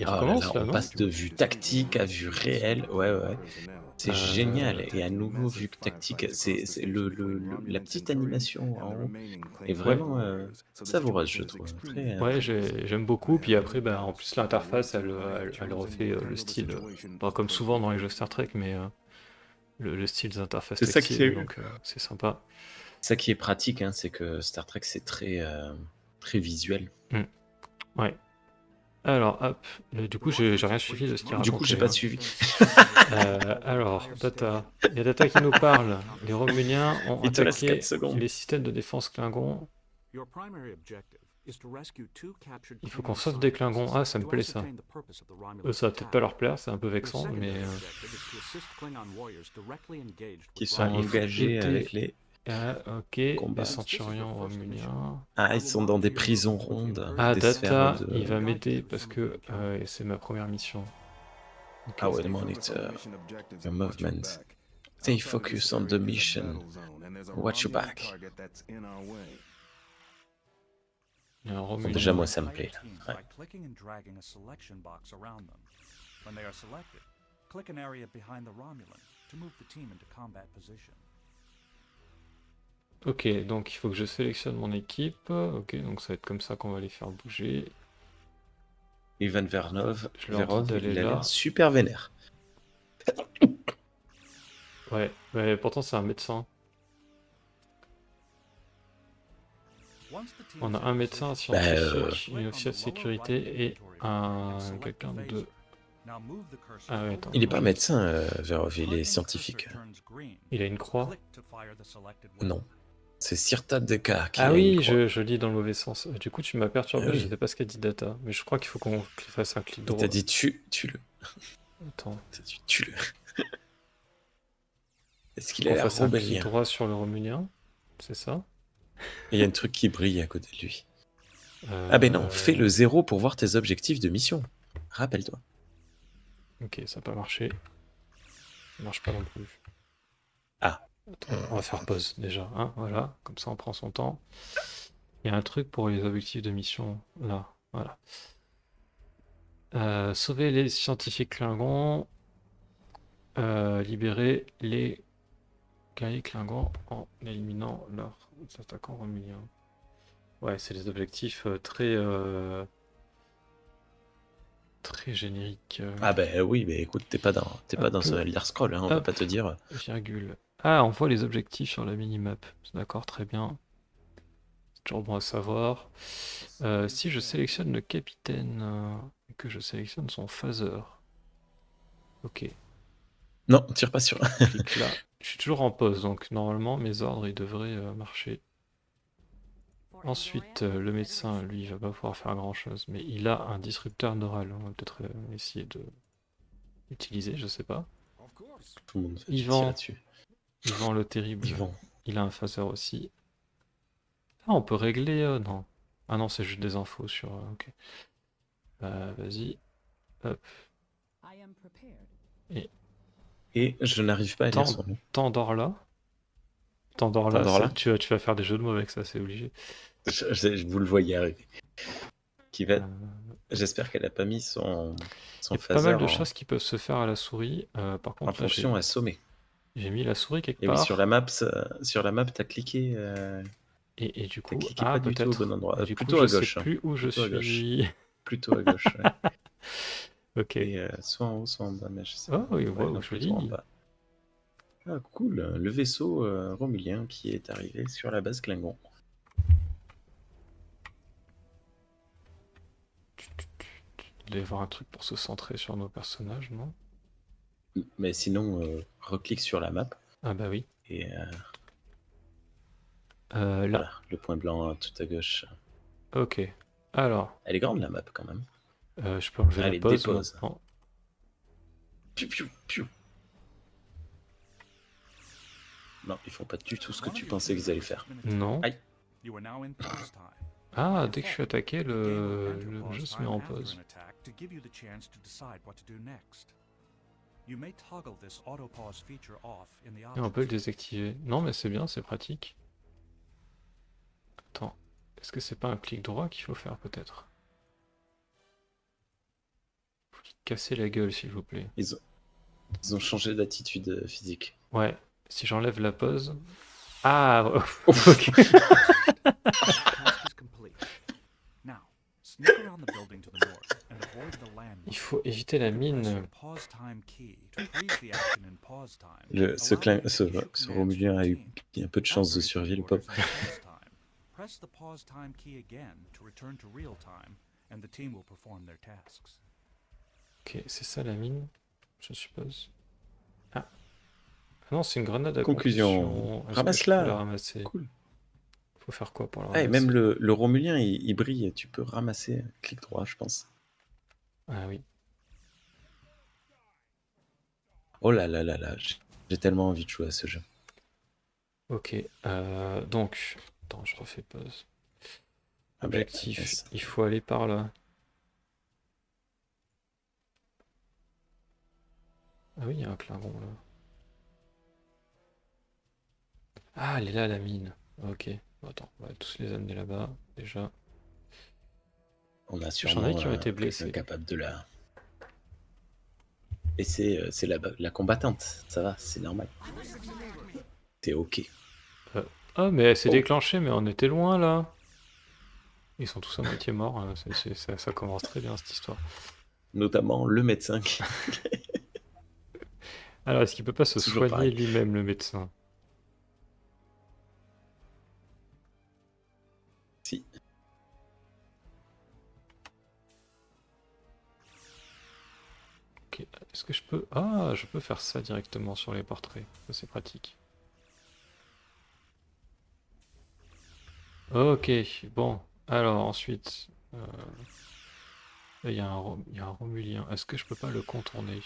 là recommence là, là, on non? passe de vue tactique à vue réelle. Ouais, ouais. C'est génial. Et à nouveau, vue tactique, c'est la petite animation en haut est Ouais, vraiment savoureuse, je trouve. Très, ouais, très bien. j'aime beaucoup. Puis après, ben, en plus, l'interface, elle refait le style, pas comme souvent dans les jeux Star Trek, mais le style des interfaces C'est tactiles, donc c'est sympa. ça qui est pratique, hein, c'est que Star Trek, c'est très, très visuel. Mm. Ouais. Alors, hop, du coup, j'ai rien suivi de ce qu'il Du coup, j'ai racontait. pas Hein. suivi. Alors, Data. Il y a Data qui nous parle. Les Romuliens ont Il te reste 4 attaqué secondes. les systèmes de défense Klingons. Il faut qu'on sauve des Klingons. Ah, ça me plaît ça. Ça va peut-être pas leur plaire, c'est un peu vexant, mais. Qui sont il faut engagés aider. avec les Ok, combats. les Centurions Romuliens. Ah, ils sont dans des prisons rondes, Ah, des Data, sphères de... il va m'aider parce que c'est ma première mission. Ok. Our monitor, your movement. Stay focused on the mission. Watch your back. Il y a un Bon, Romulien. déjà, moi, ça me plaît. Là. Ouais. Ok, donc il faut que je sélectionne mon équipe. Ok, donc ça va être comme ça qu'on va les faire bouger. Ivan Verov, Je leur dis d'aller il a là. l'air super vénère. Ouais, mais pourtant c'est un médecin. On a un médecin, un scientifique, une officier de sécurité et quelqu'un de Now move the cursor Ah ouais, over attends. Il est the pas weapon. médecin, Verov, il Targeting est cursor scientifique. turns green. Il a une croix. Click to fire the selected weapon. Non. C'est Sirta Deka qui Ah a une oui, croix. je lis dans le mauvais sens. Du coup, tu m'as Ah perturbé, je oui. sais pas ce qu'a dit Data, mais je crois qu'il faut qu'on fasse un clic Il droit. t'a dit tue-le. Attends, T'as dit tue-le. Est-ce qu'il a qu'on l'air fasse un clic rebellien? droit sur le Romulien, c'est ça? Il y a un truc qui brille à côté de lui. Ah ben non, fais le 0 pour voir tes objectifs de mission. Rappelle-toi. Ok, ça n'a pas marché. Ça marche pas non plus. Ah. Attends, on va faire pause déjà, hein, voilà, comme ça on prend son temps. Il y a un truc pour les objectifs de mission, là, voilà. Sauver les scientifiques Klingons, libérer les guerriers Klingons en éliminant leurs attaquants romuliens. Ouais, c'est des objectifs très génériques. Ah ben oui, mais écoute, t'es pas dans peu. un Elder Scroll, hein, on va Hop. pas te dire. Virgule. Ah, on voit les objectifs sur la minimap. D'accord, très bien. C'est toujours bon à savoir. Si je sélectionne le capitaine et que je sélectionne son phaser. Ok, Non, tire pas sur. clique là. Je suis toujours en pause, donc normalement mes ordres ils devraient marcher. Ensuite, le médecin, lui, il va pas pouvoir faire grand chose, mais il a un disrupteur neural. On va peut-être essayer de l'utiliser, je sais pas. Tout le monde va Yvan. tirer là-dessus. Yvan le terrible, Yvan. il a un phaser aussi. Ah, on peut régler. Non. Ah non, c'est juste des infos sur. Ok. Vas-y. Hop. Et je n'arrive pas à lire son nom. T'endors là. T'endors là, T'endors là tu vas faire des jeux de mots avec ça, c'est obligé. Je vous le voyais arriver. Qui va... Euh, J'espère qu'elle a pas mis son Il y a pas phaser mal de choses qui peuvent se faire à la souris. Par en contre, là, fonction assommer. j'ai mis la souris quelque Et oui, part. sur la map, t'as cliqué. Et du coup, cliqué pas du tout au peut-être. bon endroit. Du coup, Plutôt je à gauche. sais plus où je Plutôt à gauche. suis. Plutôt à gauche, ouais. Ok. Et soit en haut, soit en bas, mais je sais Oh pas. oui, Ouais, wow, non, plutôt en joli. bas. Ah, cool. Le vaisseau romulien qui est arrivé sur la base Klingon. Il doit y avoir un truc pour se centrer sur nos personnages, non? Mais sinon, reclique sur la map. Ah bah oui. Et Là. voilà, le point blanc tout à gauche. Ok. Alors, Elle est grande la map quand même. je peux enlever Allez, la pause dépose. maintenant. Piou, piou, piou. Non, ils font pas du tout ce que tu pensais qu'ils allaient faire. Non. Aïe. You are now in pause time. Ah, dès que je suis attaqué, The game will le enter pause jeu se time met en after pause. an attack to give you the chance to decide what to do next. You may toggle this auto pause feature off in the Et on peut le options. désactiver. Non, mais c'est bien, c'est pratique. Attends, est-ce que c'est pas un clic droit qu'il faut faire peut-être? Faut lui casser la gueule, s'il vous plaît. Ils ont changé d'attitude physique. Ouais, si j'enlève la pause. Ah, ok. Task is complete. Now, sneak around the building to the north and avoid the landmine. Il faut éviter la Press mine. your pause time key to freeze the action in pause time. Ce Allow Romulien a eu team. un peu de chance de survie, le pauvre. Press the pause time key again to return to real time, and the team will perform their tasks. Ok, c'est ça la mine, je suppose. Ah. Ah non, c'est une grenade à Conclusion. concussion. Est-ce que Ramasse-la. je peux la ramasser? Cool. Faut faire quoi pour la Ah, ramasser? et même le Romulien, il brille. Tu peux ramasser. Clic droit, je pense. Ah oui. Oh là là là là. J'ai tellement envie de jouer à ce jeu. Ok, donc, attends, je refais pause. Ah bah, Objectif, yes. il faut aller par là. Ah oui, il y a un Klingon là. Ah, elle est là la mine. Ok, bon, attends, on va tous les amener là-bas, déjà. On a J'en ai sûrement qui ont été quelqu'un blessés. capable de la... Et c'est la combattante. Ça va, c'est normal. T'es ok. Ah, mais elle s'est Oh. déclenchée, mais on était loin là. Ils sont tous à moitié morts, hein. Ça commence très bien cette histoire. Notamment le médecin qui... Alors, est-ce qu'il peut pas se Toujours soigner pareil. lui-même, le médecin? Si. Est-ce que je peux... Ah, je peux faire ça directement sur les portraits. Ça, c'est pratique. Ok, bon. Alors, ensuite... il y a il y a un Romulien. Est-ce que je peux pas le contourner?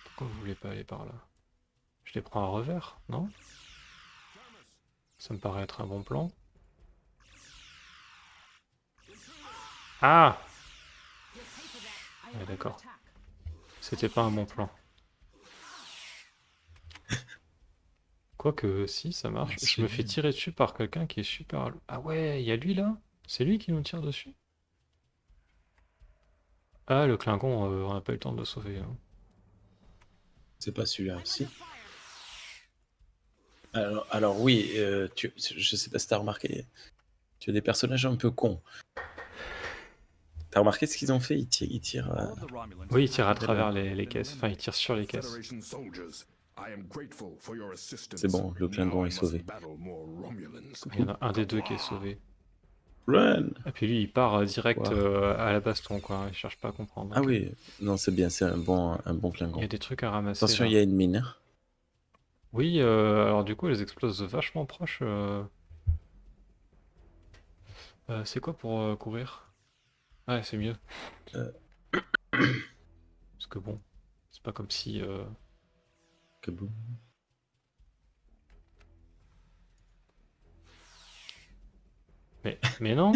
Pourquoi vous voulez pas aller par là? Je les prends à revers, non? Ça me paraît être un bon plan. Ah! Ouais, d'accord. C'était pas un bon plan. Quoique, si, ça marche. Je me fais tirer dessus par quelqu'un qui est super... Ah ouais, il y a lui là? C'est lui qui nous tire dessus? Ah, le Klingon, on n'a pas eu le temps de le sauver, hein. C'est pas celui-là aussi. Alors oui, je sais pas si t'as remarqué, tu as des personnages un peu cons. T'as remarqué ce qu'ils ont fait? Ils tirent. All of the Romulans Oui, il have tire à happily travers been les caisses. Enfin, il tire sur les caisses. Federation soldiers, I am grateful for your assistance. C'est bon, le Klingon Now I est sauvé. must battle more Romulans. Il y en a un des deux qui est sauvé. Run! Et puis lui, il part direct Quoi à la baston, quoi. Il cherche pas à comprendre. Ah Donc, oui, non, c'est bien, c'est un bon il y Klingon. a des trucs à ramasser. Attention, Là. il y a une mine. Oui, alors du coup, elles explosent vachement proches. C'est quoi pour courir? Ouais, c'est mieux. Euh. Parce que bon, c'est pas comme si... Kaboom. Mais non!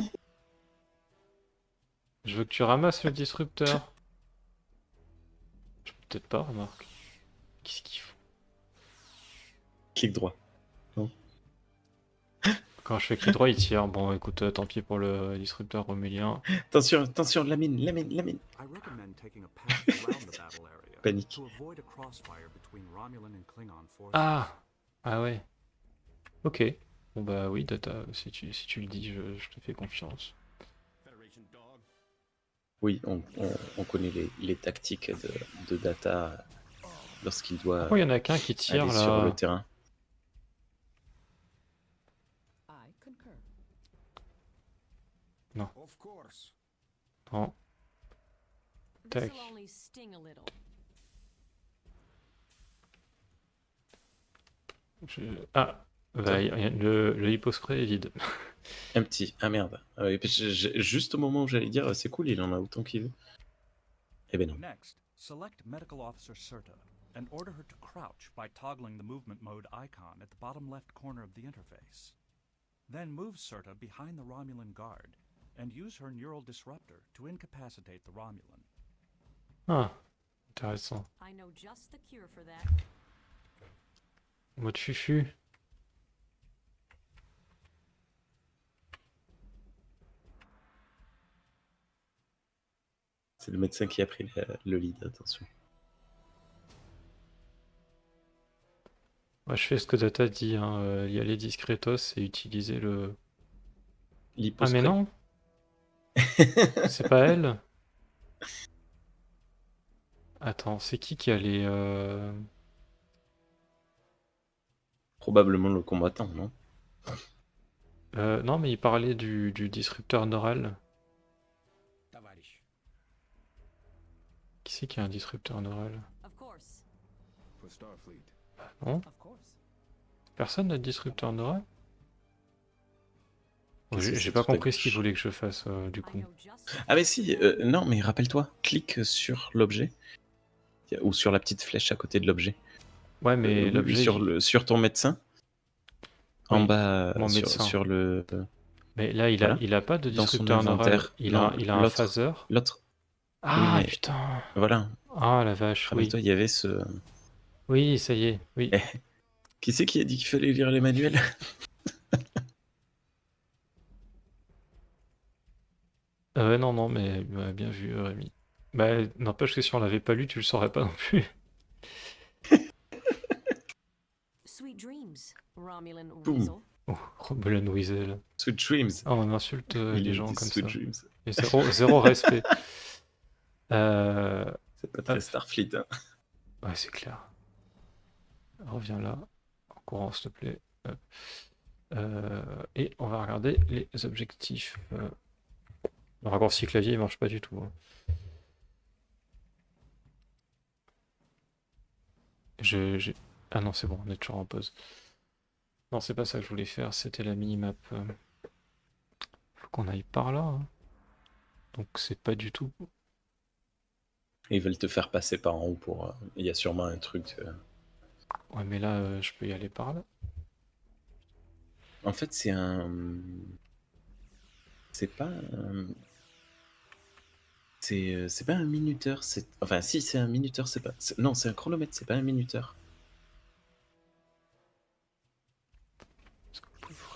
Je veux que tu ramasses le disrupteur. Je peux peut-être pas, remarque. Qu'est-ce qu'il faut? Clic droit. Quand je fais clic droit, il tire. Bon, écoute, tant pis pour le disrupteur romulien. Attention, attention, la mine. I recommend taking a path around the battle area Panique. to avoid a crossfire between Romulan and Klingon forces. Ah! Ah ouais. Ok. Bon bah oui, Data, si tu le dis, je te fais confiance. Oui, on connaît les tactiques de Data lorsqu'il doit Oh, il y en a qu'un qui tire aller là. sur le terrain. I concur. Of course. Non. Tac. This'll only sting a little. Ah! Bah, le hypospray est vide. Un petit. Ah merde. Et puis juste au moment où j'allais dire, c'est cool, il en a autant qu'il veut. Eh ben non. Next, select Medical Officer Serta and order her to crouch by toggling the movement mode icon at the bottom left corner of the interface. Then move Serta behind the Romulan guard and use her neural disruptor to incapacitate the Romulan. Ah, intéressant. I know just the cure for that. Mode fufu. C'est le médecin qui a pris le lead, attention. Moi, je fais ce que Data dit, hein, y aller discretos et utiliser le... Ah mais L'hypospray. non! C'est pas elle? Attends, c'est qui a les... Probablement le combattant, non? Non, mais il parlait du disrupteur neural. Qui c'est qui a un disrupteur neural? Of course. For Starfleet. Non? Of course. Personne n'a de disrupteur neural? Qu'est-ce que J'ai c'est pas tout à compris ce qu'il gauche? voulait que je fasse, du I coup. know just Ah mais si, non mais rappelle-toi, clique sur l'objet. Ou sur la petite flèche à côté de l'objet. Ouais, mais Oui, l'objet... sur ton médecin. En Oui, bas, mon médecin. sur le... Mais là, Voilà. il a pas de Dans son disrupteur neural. inventaire. Il Non, a un l'autre. phaser. L'autre. Ah, mais- putain! Voilà. Ah, la vache, oui. Rappelle-toi, il y avait ce... Oui, ça y est, oui. Eh. Qui c'est qui a dit qu'il fallait lire les manuels? Non, non, mais ouais, bien vu, Rémi. Bah, n'empêche que si on l'avait pas lu, tu le saurais pas non plus. sweet dreams, Romulan Boum. weasel. Oh, Romulan Weasel. Sweet Dreams. Ah, on insulte Il les a gens dit comme Sweet ça. Dreams. Et zéro respect. Euh, C'est pas très Starfleet. Hein. Ouais, c'est clair. Reviens là, en courant, s'il te plaît. Hop. Et on va regarder les objectifs. Le raccourci clavier, il marche pas du tout, hein. je- Ah non, c'est bon, on est toujours en pause. Non, c'est pas ça que je voulais faire, c'était la minimap. Faut qu'on aille par là, hein. Donc c'est pas du tout... Ils veulent te faire passer par en haut pour. Il y a sûrement un truc. Ouais, mais là, je peux y aller par là. En fait, c'est un. C'est pas un. C'est pas un minuteur. Enfin, si, c'est un minuteur, c'est pas. Non, c'est un chronomètre, c'est pas un minuteur. Est-ce que vous pouvez vous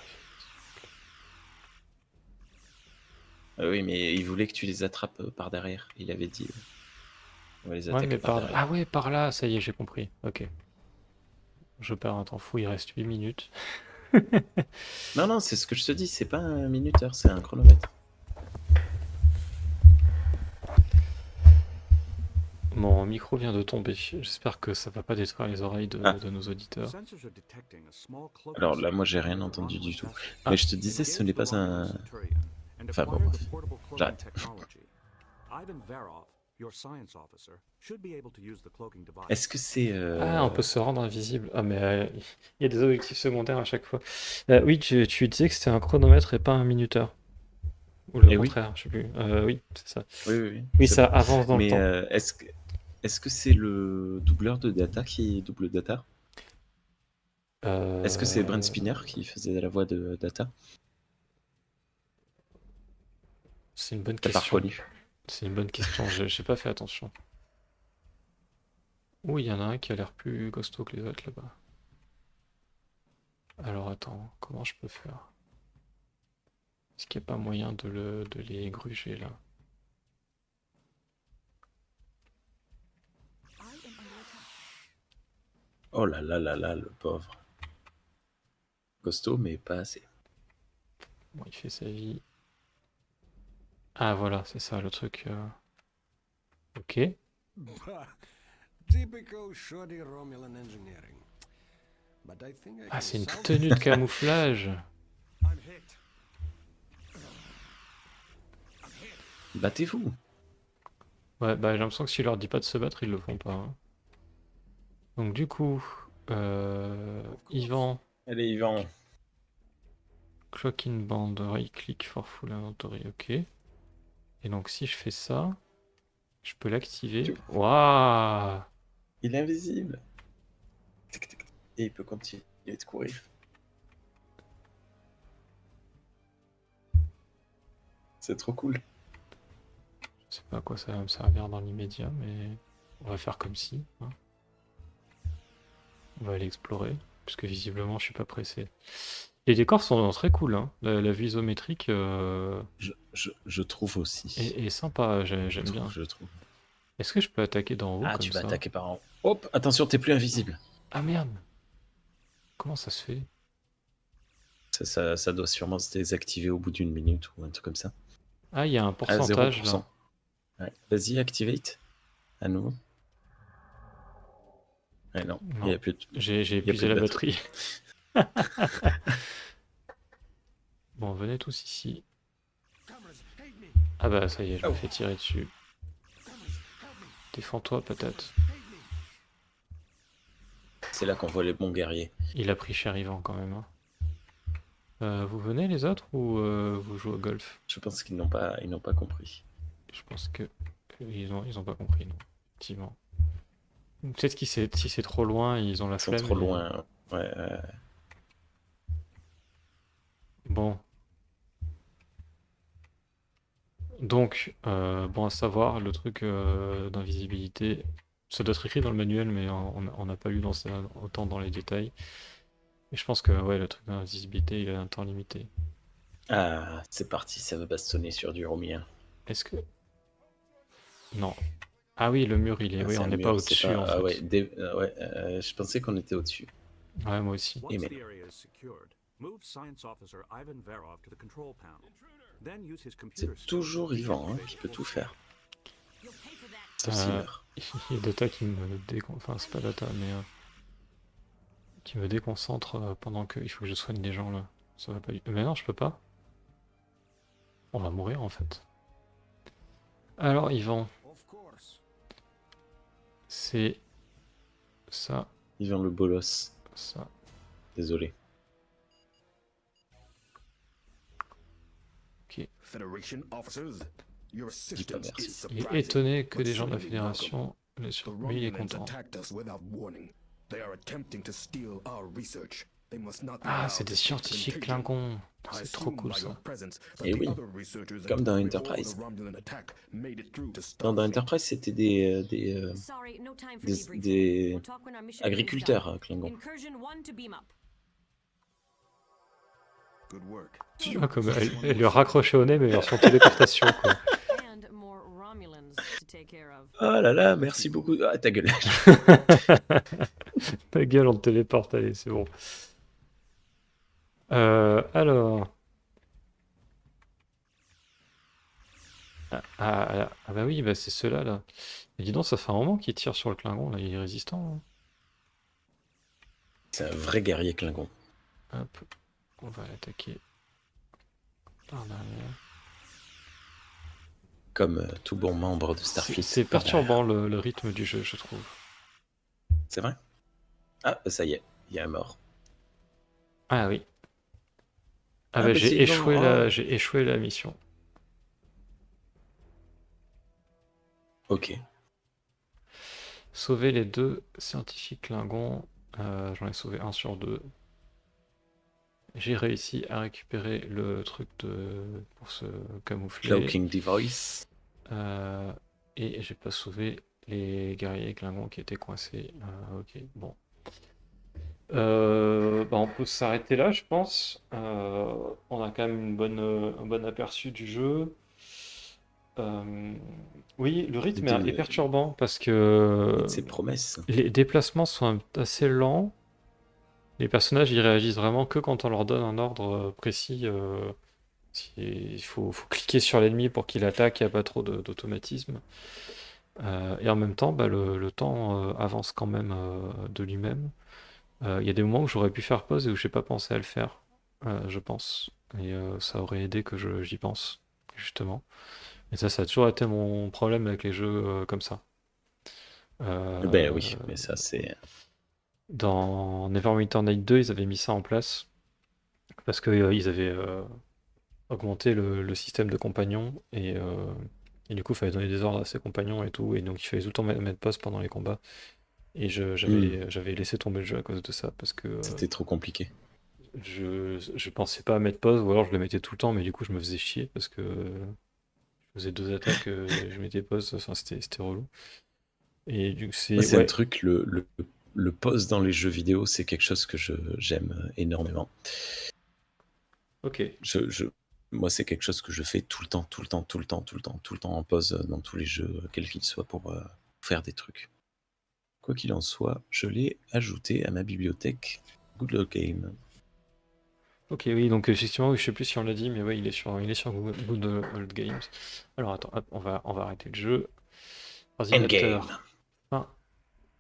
réveiller? Oui, mais il voulait que tu les attrapes par derrière. Il avait dit. On va les Ouais, attaquer mais par par... derrière. Ah ouais, par là, ça y est, j'ai compris. Ok. Je perds un temps fou, il reste 8 minutes. Non, non, c'est ce que je te dis, c'est pas un minuteur, c'est un chronomètre. Mon micro vient de tomber. J'espère que ça va pas détruire les oreilles Ah. de nos auditeurs. Sensors are detecting a small cloaking Alors là, moi, system j'ai rien near the entendu du Romulan tout. vessel. Mais je te disais, ce n'est Engage the pas Romulan un. Centurion and Enfin, bon, acquire bref. the portable cloaking J'arrête. technology. Ivan Verov, your science officer, should be able to use the cloaking device. Est-ce que c'est. Ah, on peut se rendre invisible. Ah, mais il y a des objectifs secondaires à chaque fois. Oui, tu disais que c'était un chronomètre et pas un minuteur. Ou le Eh oui. contraire, je sais plus. Oui, c'est ça. Oui, oui, oui. Oui, c'est ça bon. avance dans le Mais temps. est-ce que c'est le doubleur de Data qui double Data? Est-ce que c'est Brent Spinner qui faisait la voix de Data? C'est une bonne T'as pas question. reconnu? C'est une bonne question. J'ai pas fait attention. Ouh, il y en a un qui a l'air plus costaud que les autres là-bas. Alors attends, comment je peux faire? Est-ce qu'il n'y a pas moyen de les gruger là? Oh là là là là, le pauvre. Costaud, mais pas assez. Bon, il fait sa vie. Ah voilà, c'est ça le truc. Ok. Bah, typical shoddy Romulan engineering. But I think I Ah, can c'est une solve tenue de camouflage. I'm hit. Battez-vous. Ouais, bah j'ai l'impression que si je leur dis pas de se battre, ils le font pas, hein. Donc du coup, Yvan, Allez, Yvan. clock in band, right click for full inventory, ok. Et donc si je fais ça, je peux l'activer. Waouh! Il est invisible. Tic, tic, tic. Et il peut continuer de courir. C'est trop cool. Je sais pas à quoi ça va me servir dans l'immédiat, mais on va faire comme si, hein. On va aller explorer, puisque visiblement je suis pas pressé. Les décors sont très cool, hein. La vue isométrique Je trouve aussi. est sympa, j'aime bien. Je trouve. Est-ce que je peux attaquer d'en haut Ah, comme tu vas ça? attaquer par en haut. Hop, attention, t'es plus invisible. Ah merde! Comment ça se fait? Ça doit sûrement se désactiver au bout d'une minute ou un truc comme ça. Ah, il y a un À pourcentage 0%. là. Ouais. Vas-y, activate. À nouveau. Ouais, non, il Non. n'y a plus de... J'ai y a épuisé plus de la batterie. Bon, venez tous ici. Ah bah ça y est, je me fais tirer dessus. Défends-toi peut-être. C'est là qu'on voit les bons guerriers. Il a pris cher Yvan quand même, hein. Vous venez les autres ou vous jouez au golf? Je pense qu'ils n'ont pas compris. Je pense que ils ont pas compris, non. Effectivement. Peut-être que si c'est trop loin, ils ont la Ils sont flemme. trop et- loin. Ouais, Bon. Donc, bon à savoir, le truc d'invisibilité, ça doit être écrit dans le manuel, mais on n'a pas lu autant dans les détails. Et je pense que ouais, le truc d'invisibilité, il a un temps limité. Ah, c'est parti, ça va bastonner sur du romien. Est-ce que... Non. Ah oui, le mur, il est... Ah, oui, c'est on un n'est pas mur, c'est au-dessus, en Ah fait. ouais, je pensais qu'on était au-dessus. Ouais, moi aussi. Once mais the area is secured, move Science Officer Ivan Verov to the control panel. Then use his computer C'est toujours Yvan hein, qui peut tout faire. You'll pay for that. Sauf s'il meurt. Il y a Data qui me déconcentre... Enfin, c'est pas Data, mais... qui me déconcentre pendant que... Il faut que je soigne les gens, là. Ça va pas du... Mais non, je peux pas. On va mourir, en fait. Alors, Yvan, Of course. c'est Ça, Vivant le bolos. ça. Désolé. Ok. Federation officers, your assistance merci. is Il surprising. est étonné que but des gens de la certainly welcome. Fédération le The surveillent, il est Romulans content. attacked us without warning. They are attempting to steal our research. They must not Ah, allow c'est des this scientifiques contagion. Klingons. I C'est trop assume cool by your ça. presence that Eh the oui. other researchers Comme and dans probably all Enterprise. the Romulan attack made it through to Dans Starfleet. Enterprise, c'était Sorry, no time for des, debriefing. des We'll talk when our mission is agriculteurs done. Klingons. Incursion 1 to beam up. Good work. Ah, comme elle lui a raccroché au nez, mais version téléportation, quoi. And more Romulans to take care of. Oh là là, merci beaucoup. Ah, ta gueule. Ta gueule, on te téléporte, allez, c'est bon. Alors. Bah oui, bah c'est ceux-là, là. Mais dis donc, ça fait un moment qu'il tire sur le Klingon, là, il est résistant. C'est un vrai guerrier Klingon. Hein. Hop, on va l'attaquer par derrière. Comme tout bon membre de C'est Starfleet. c'est perturbant le rythme du jeu, je trouve. C'est vrai? Ah, ça y est, il y a un mort. Ah oui. Ah Ah, bah bah, j'ai c'est échoué Yvan. j'ai échoué la mission. Ok. Sauver les 2 scientifiques Klingons. J'en ai sauvé 1 sur 2. J'ai réussi à récupérer le truc pour se camoufler. Cloaking device. Et j'ai pas sauvé les guerriers Klingons qui étaient coincés. Ok, bon. Bah on peut s'arrêter là, je pense. On a quand même un bon aperçu du jeu. Oui, le rythme est De perturbant parce que ses promesses. les déplacements sont assez lents. Les personnages, ils réagissent vraiment que quand on leur donne un ordre précis. Il faut cliquer sur l'ennemi pour qu'il attaque, il n'y a pas trop d'automatisme. Et en même temps, bah, le temps avance quand même de lui-même. Il y a des moments où j'aurais pu faire pause et où j'ai pas pensé à le faire, je pense. Et ça aurait aidé que j'y pense, justement. Et ça a toujours été mon problème avec les jeux comme ça. Ben oui, mais ça c'est... Dans Neverwinter Night 2, ils avaient mis ça en place parce qu'ils avaient augmenté le système de compagnons et du coup, il fallait donner des ordres à ses compagnons et tout, et donc il fallait tout le temps mettre pause pendant les combats. Et j'avais laissé tomber le jeu à cause de ça parce que C'était trop compliqué. je pensais pas à mettre pause, ou alors je le mettais tout le temps, mais du coup, je me faisais chier parce que je faisais 2 attaques, je mettais pause, enfin, c'était relou. Et du coup, Moi, c'est un ouais. truc, le pause dans les jeux vidéo, c'est quelque chose que j'aime énormément. Ok. Moi, c'est quelque chose que je fais tout le temps en pause dans tous les jeux, quels qu'ils soient, pour faire des trucs. Quoi qu'il en soit, je l'ai ajouté à ma bibliothèque Good Old Game. Ok, oui, donc effectivement, oui, je sais plus si on l'a dit, mais ouais, il est sur Good Old Games. Alors attends, hop, on va arrêter le jeu. Endgame. Ordinateur 1,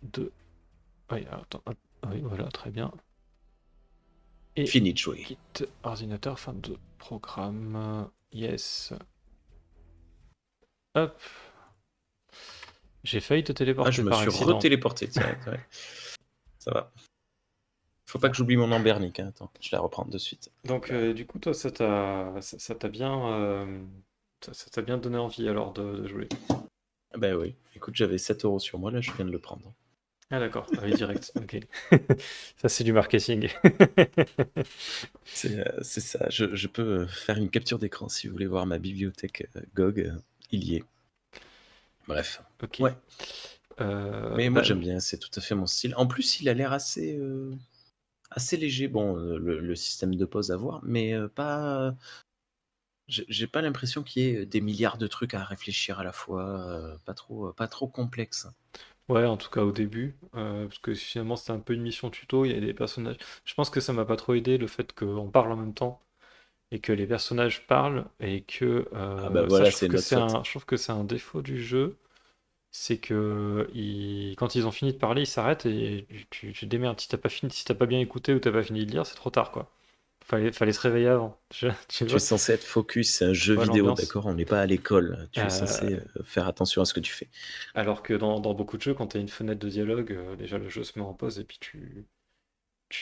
2. Oui, alors, attends, hop, oui, voilà, très bien. Et Fini de jouer. quitte ordinateur, fin de programme. Yes. Hop. J'ai failli te téléporter Ah, je me par suis accident. retéléporté, tiens. Ouais. Ça va. Faut pas que j'oublie mon Ambernic, hein. Attends, je vais la reprendre de suite. Donc, du coup, toi, ça t'a bien donné envie alors de jouer. Ben oui. Écoute, j'avais 7 € sur moi, là, je viens de le prendre. Ah d'accord, ah oui, direct, ok. Ça, c'est du marketing. C'est ça. Je peux faire une capture d'écran si vous voulez voir ma bibliothèque GOG. Il y est. Bref. Ok. Ouais. Mais moi, Bah, j'aime bien, c'est tout à fait mon style. En plus, il a l'air assez léger. Bon, le système de pause à voir, mais pas. J'ai pas l'impression qu'il y ait des milliards de trucs à réfléchir à la fois, pas trop complexe. ouais, en tout cas au début, parce que finalement c'était un peu une mission tuto, il y a des personnages. Je pense que ça m'a pas trop aidé le fait qu'on parle en même temps et que les personnages parlent et que Ah bah ça, voilà, je trouve c'est que notre faute. je trouve que c'est un défaut du jeu, c'est que quand ils ont fini de parler, ils s'arrêtent et tu te démerdes. Si t'as pas bien écouté ou t'as pas fini de lire, c'est trop tard quoi. Fallait se réveiller avant. Tu Tu es vois? censé être focus, c'est un jeu Ouais, vidéo, l'ambiance. d'accord? On n'est pas à l'école. Tu es Euh, censé faire attention à ce que tu fais. alors que dans beaucoup de jeux, quand tu as une fenêtre de dialogue, déjà le jeu se met en pause et puis tu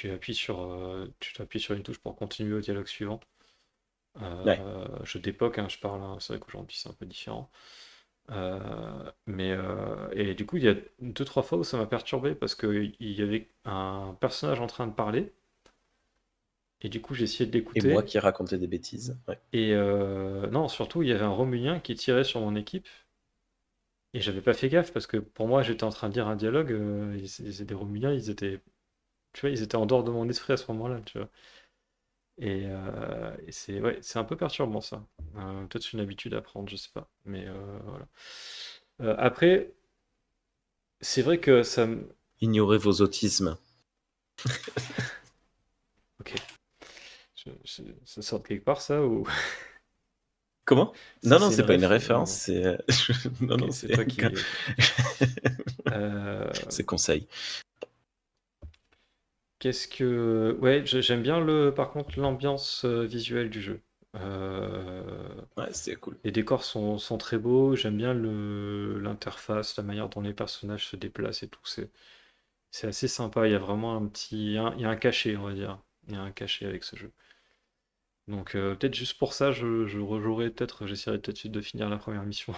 t'appuies sur une touche pour continuer au dialogue suivant. Ouais. Jeu d'époque, hein, je parle, hein, c'est vrai qu'aujourd'hui c'est un peu différent. Et du coup, il y a deux, trois fois où ça m'a perturbé parce qu'il y avait un personnage en train de parler et du coup j'ai essayé de Et moi l'écouter. qui racontais des bêtises. Ouais. Et non, surtout, il y avait un Romulien qui tirait sur mon équipe et j'avais pas fait gaffe parce que pour moi j'étais en train de dire un dialogue. Des Romuliens, tu vois, ils étaient en dehors de mon esprit à ce moment-là, tu vois. Et c'est ouais, c'est un peu perturbant ça. Peut-être c'est une habitude à prendre, je sais pas. Mais voilà. Après, c'est vrai que Ignorez vos autismes. Ok. Ça sort de quelque part ça ou Comment? c'est Non, non, c'est une c'est pas une ref ou référence, non? c'est non, Ok, non, c'est c'est toi qui. Euh, c'est conseil. Qu'est-ce que. Ouais, j'aime bien par contre l'ambiance visuelle du jeu. Euh, Ouais, c'était cool. Les décors sont très beaux. J'aime bien l'interface, la manière dont les personnages se déplacent et tout. C'est assez sympa. Il y a vraiment il y a un cachet, on va dire. Il y a un cachet avec ce jeu. Donc peut-être juste pour ça, je rejouerai peut-être. J'essaierai peut-être de finir la première mission.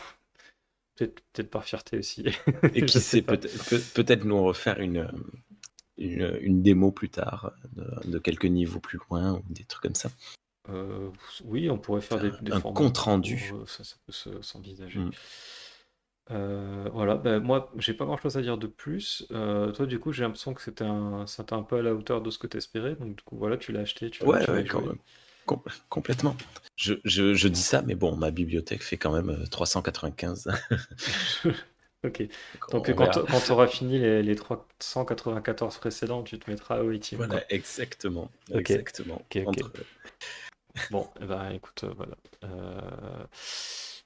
Peut-être par fierté aussi. Et Je qui sais sait, pas. peut-être nous refaire une démo plus tard de quelques niveaux plus loin ou des trucs comme ça. Euh, oui, on pourrait faire Faire des un formats compte plus rendu. courts, ça peut s'envisager. Mm. Voilà, ben, moi, j'ai pas grand-chose à dire de plus. Toi, du coup, j'ai l'impression que c'était un peu à la hauteur de ce que tu espérais. Donc, du coup, voilà, tu l'as acheté, Ouais, tu vas ouais, y quand jouer. même. Complètement. Je dis ça, mais bon, ma bibliothèque fait quand même 395. Ok. Donc Donc, on verra. quand tu auras fini les 394 précédents, tu te mettras au ultime, Voilà, quoi. exactement. Ok, Exactement. ok, ok. Bon, eh ben, écoute, voilà.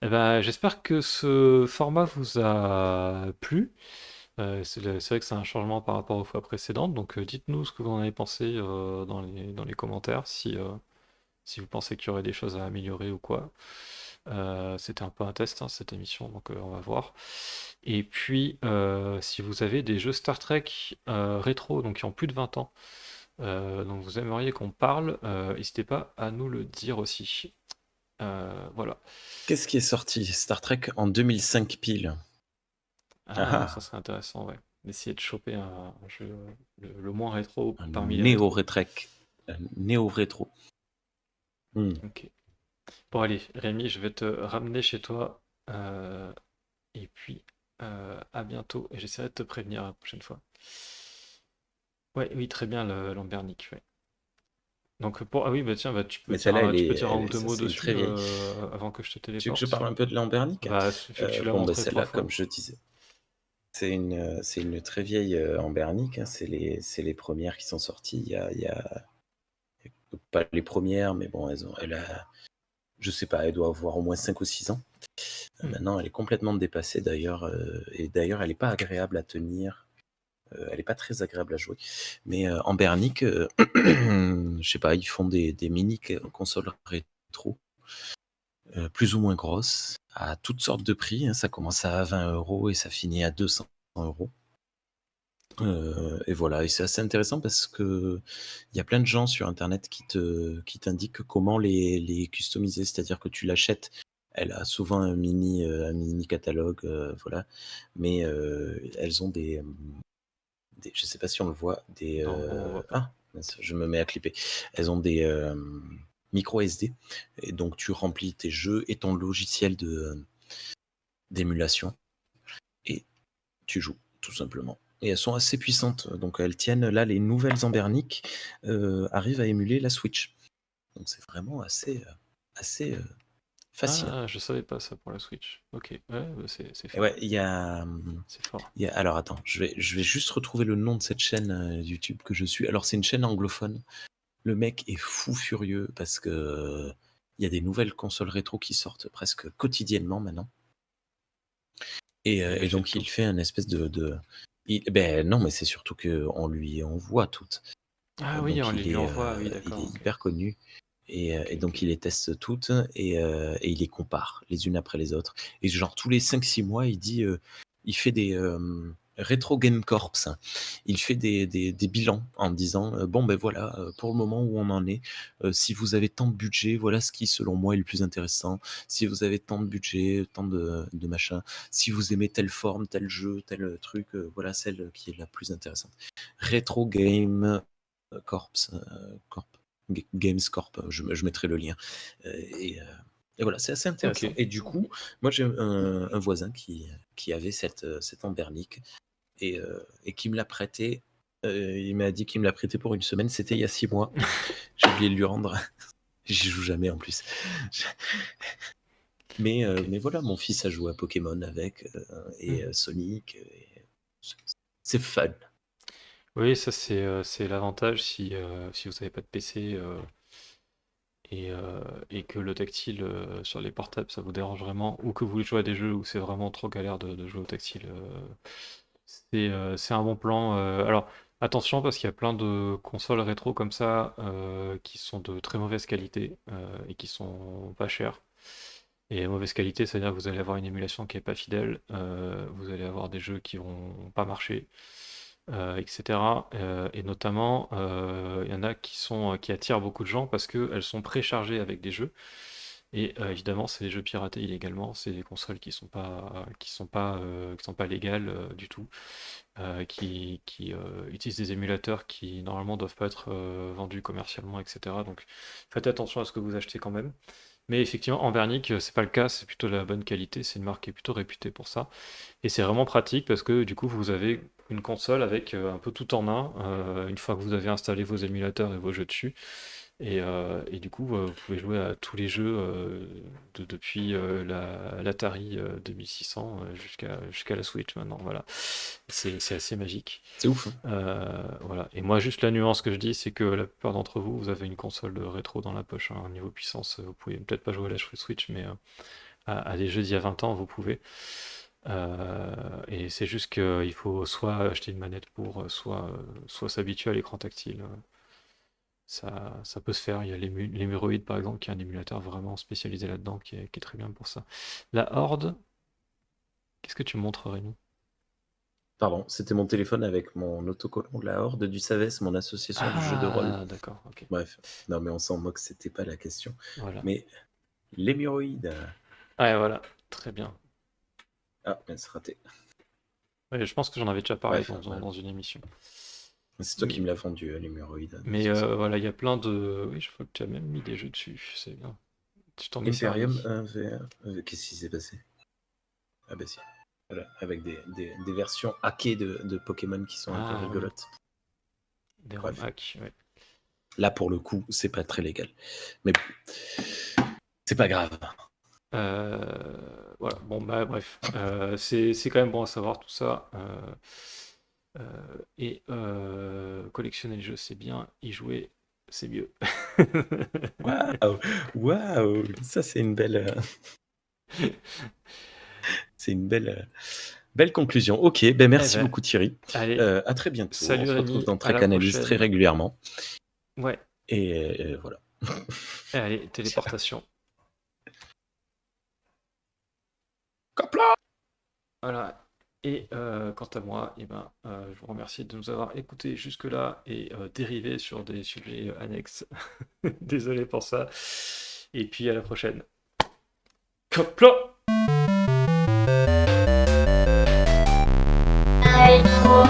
Eh ben, j'espère que ce format vous a plu. C'est vrai que c'est un changement par rapport aux fois précédentes, donc dites-nous ce que vous en avez pensé dans les commentaires, si vous pensez qu'il y aurait des choses à améliorer ou quoi. C'était un peu un test, hein, cette émission, donc on va voir. Et puis, si vous avez des jeux Star Trek rétro, donc qui ont plus de 20 ans, dont vous aimeriez qu'on parle, n'hésitez pas à nous le dire aussi. Voilà. Qu'est-ce qui est sorti? Star Trek en 2005 pile. Ah Ah, ça ah, serait intéressant, ouais. D'essayer de choper un jeu le moins rétro un parmi les rétros. néo-rétrec. Un néo-rétro. Hmm. Ok. Bon, allez, Rémi, je vais te ramener chez toi. Et puis, à bientôt. Et j'essaierai de te prévenir la prochaine fois. Ouais, oui, très bien, Lambernic, ouais. Donc, ah oui, bah tiens, bah, Mais celle-là, tu peux dire un ou deux ça mots c'est une dessus très vieille. avant que je te Tu veux que je téléporte. parle un peu de Lambernic? Bah, vu que tu l'as Bon, ben montré trois celle-là, fois. comme je disais, c'est une très vieille Ambernic, hein. C'est les premières qui sont sorties. Il y a pas les premières, mais bon, elle a, je sais pas, elle doit avoir au moins 5 ou 6 ans. Hmm. Maintenant, elle est complètement dépassée d'ailleurs, et d'ailleurs, elle n'est pas agréable à tenir. Elle n'est pas très agréable à jouer. Mais Ambernic, je sais pas, ils font des mini consoles rétro, plus ou moins grosses, à toutes sortes de prix, hein. Ça commence à 20 € et ça finit à 200 €. Et voilà, et c'est assez intéressant parce que il y a plein de gens sur internet qui t'indiquent comment les customiser. C'est-à-dire que tu l'achètes, elle a souvent un mini catalogue, voilà, mais elles ont je sais pas si on le voit, Non, on voit pas. mince, je me mets à clipper. Elles ont des micro SD, et donc tu remplis tes jeux et ton logiciel d'émulation et tu joues, tout simplement. Et elles sont assez puissantes, donc elles tiennent, là, les nouvelles Ambernic arrivent à émuler la Switch. Donc c'est vraiment assez facile. Ah, je savais pas ça pour la Switch. Ok, ouais, bah, c'est Et fort. ouais, il y a, C'est fort. alors attends, je vais juste retrouver le nom de cette chaîne YouTube que je suis. Alors c'est une chaîne anglophone. Le mec est fou furieux parce que il y a des nouvelles consoles rétro qui sortent presque quotidiennement maintenant. Il Et achète donc tout. il fait un espèce ben non, mais c'est surtout qu'on lui envoie toutes. Ah oui, on Donc lui envoie, oui, il d'accord. est Ok. hyper connu. Et donc il les teste toutes et il les compare les unes après les autres. Et genre tous les 5-6 mois, il fait des Retro Game Corps. Il fait des bilans en disant bon ben voilà, pour le moment où on en est, si vous avez tant de budget, voilà ce qui selon moi est le plus intéressant. Si vous avez tant de budget, tant de machin, si vous aimez telle forme, tel jeu, tel truc, voilà celle qui est la plus intéressante. Retro Game Corps, Corp. Games Corp, je mettrai le lien. Et voilà, c'est assez intéressant. Ok. Et du coup, moi j'ai un voisin qui avait cette Ambernic et qui me l'a prêté. Il m'a dit qu'il me l'a prêté pour une semaine. C'était il y a 6 mois. J'ai oublié de lui rendre. J'y joue jamais en plus. Mais voilà, mon fils a joué à Pokémon avec et Sonic. C'est fun. Oui, ça c'est l'avantage si vous n'avez pas de PC et que le tactile sur les portables ça vous dérange vraiment, ou que vous voulez jouer à des jeux où c'est vraiment trop galère de jouer au tactile. C'est un bon plan. Alors attention parce qu'il y a plein de consoles rétro comme ça qui sont de très mauvaise qualité et qui sont pas chères. Et mauvaise qualité, c'est-à-dire que vous allez avoir une émulation qui est pas fidèle, vous allez avoir des jeux qui vont pas marcher, etc. Et notamment, il y en a qui attirent beaucoup de gens parce qu'elles sont préchargées avec des jeux. Et évidemment, c'est des jeux piratés illégalement, c'est des consoles qui sont pas légales du tout, qui utilisent des émulateurs qui normalement doivent pas être vendus commercialement, etc. Donc faites attention à ce que vous achetez quand même. Mais effectivement, en Bernic, c'est pas le cas, c'est plutôt de la bonne qualité, c'est une marque qui est plutôt réputée pour ça. Et c'est vraiment pratique parce que du coup, vous avez une console avec un peu tout en un, une fois que vous avez installé vos émulateurs et vos jeux dessus. Et du coup, vous pouvez jouer à tous les jeux depuis l'Atari 2600 jusqu'à la Switch maintenant. Voilà. C'est assez magique. C'est ouf. Voilà. Et moi, juste la nuance que je dis, c'est que la plupart d'entre vous, vous avez une console de rétro dans la poche. Hein. Niveau puissance, vous pouvez peut-être pas jouer à la Switch, mais à des jeux d'il y a 20 ans, vous pouvez. Et c'est juste qu'il faut soit acheter une manette pour, soit s'habituer à l'écran tactile. Ça peut se faire. Il y a l'Hémorroïde, par exemple, qui est un émulateur vraiment spécialisé là-dedans, qui est très bien pour ça. La Horde, qu'est-ce que tu me montres, Rémi? Pardon, c'était mon téléphone avec mon autocollant de la Horde du Savès, mon association de jeux de rôle. Ah, d'accord, ok. Bref, non mais on s'en moque, c'était pas la question. Voilà. Mais l'hémorroïde. Ouais, voilà, très bien. Ah, mais c'est raté. Ouais, je pense que j'en avais déjà parlé Bref, voilà. dans une émission. C'est toi qui me l'as vendu, l'hémorroïde. Mais voilà, il y a plein de... Oui, je crois que tu as même mis des jeux dessus, c'est bien. Tu t'en es servi. Imperium 1 qu'est-ce qui s'est passé? Ah bah si. Voilà, avec des versions hackées de Pokémon qui sont un peu oui. rigolotes. Des Bref. ROM hacks, ouais. Là, pour le coup, c'est pas très légal. Mais c'est pas grave. Voilà, bon, bah bref. C'est quand même bon à savoir tout ça. Et collectionner les jeux, c'est bien. Y jouer, c'est mieux. Waouh, waouh, ça c'est une belle, c'est une belle conclusion. Ok, ben merci beaucoup Thierry. Allez, à très bientôt. salut On se retrouve Rémi, dans à Trek la Analyse prochaine. très régulièrement. Ouais. Et voilà. Allez, téléportation. Copla. Voilà. Et quant à moi, je vous remercie de nous avoir écoutés jusque-là et dérivé sur des sujets annexes. Désolé pour ça. Et puis à la prochaine. Copla! Retro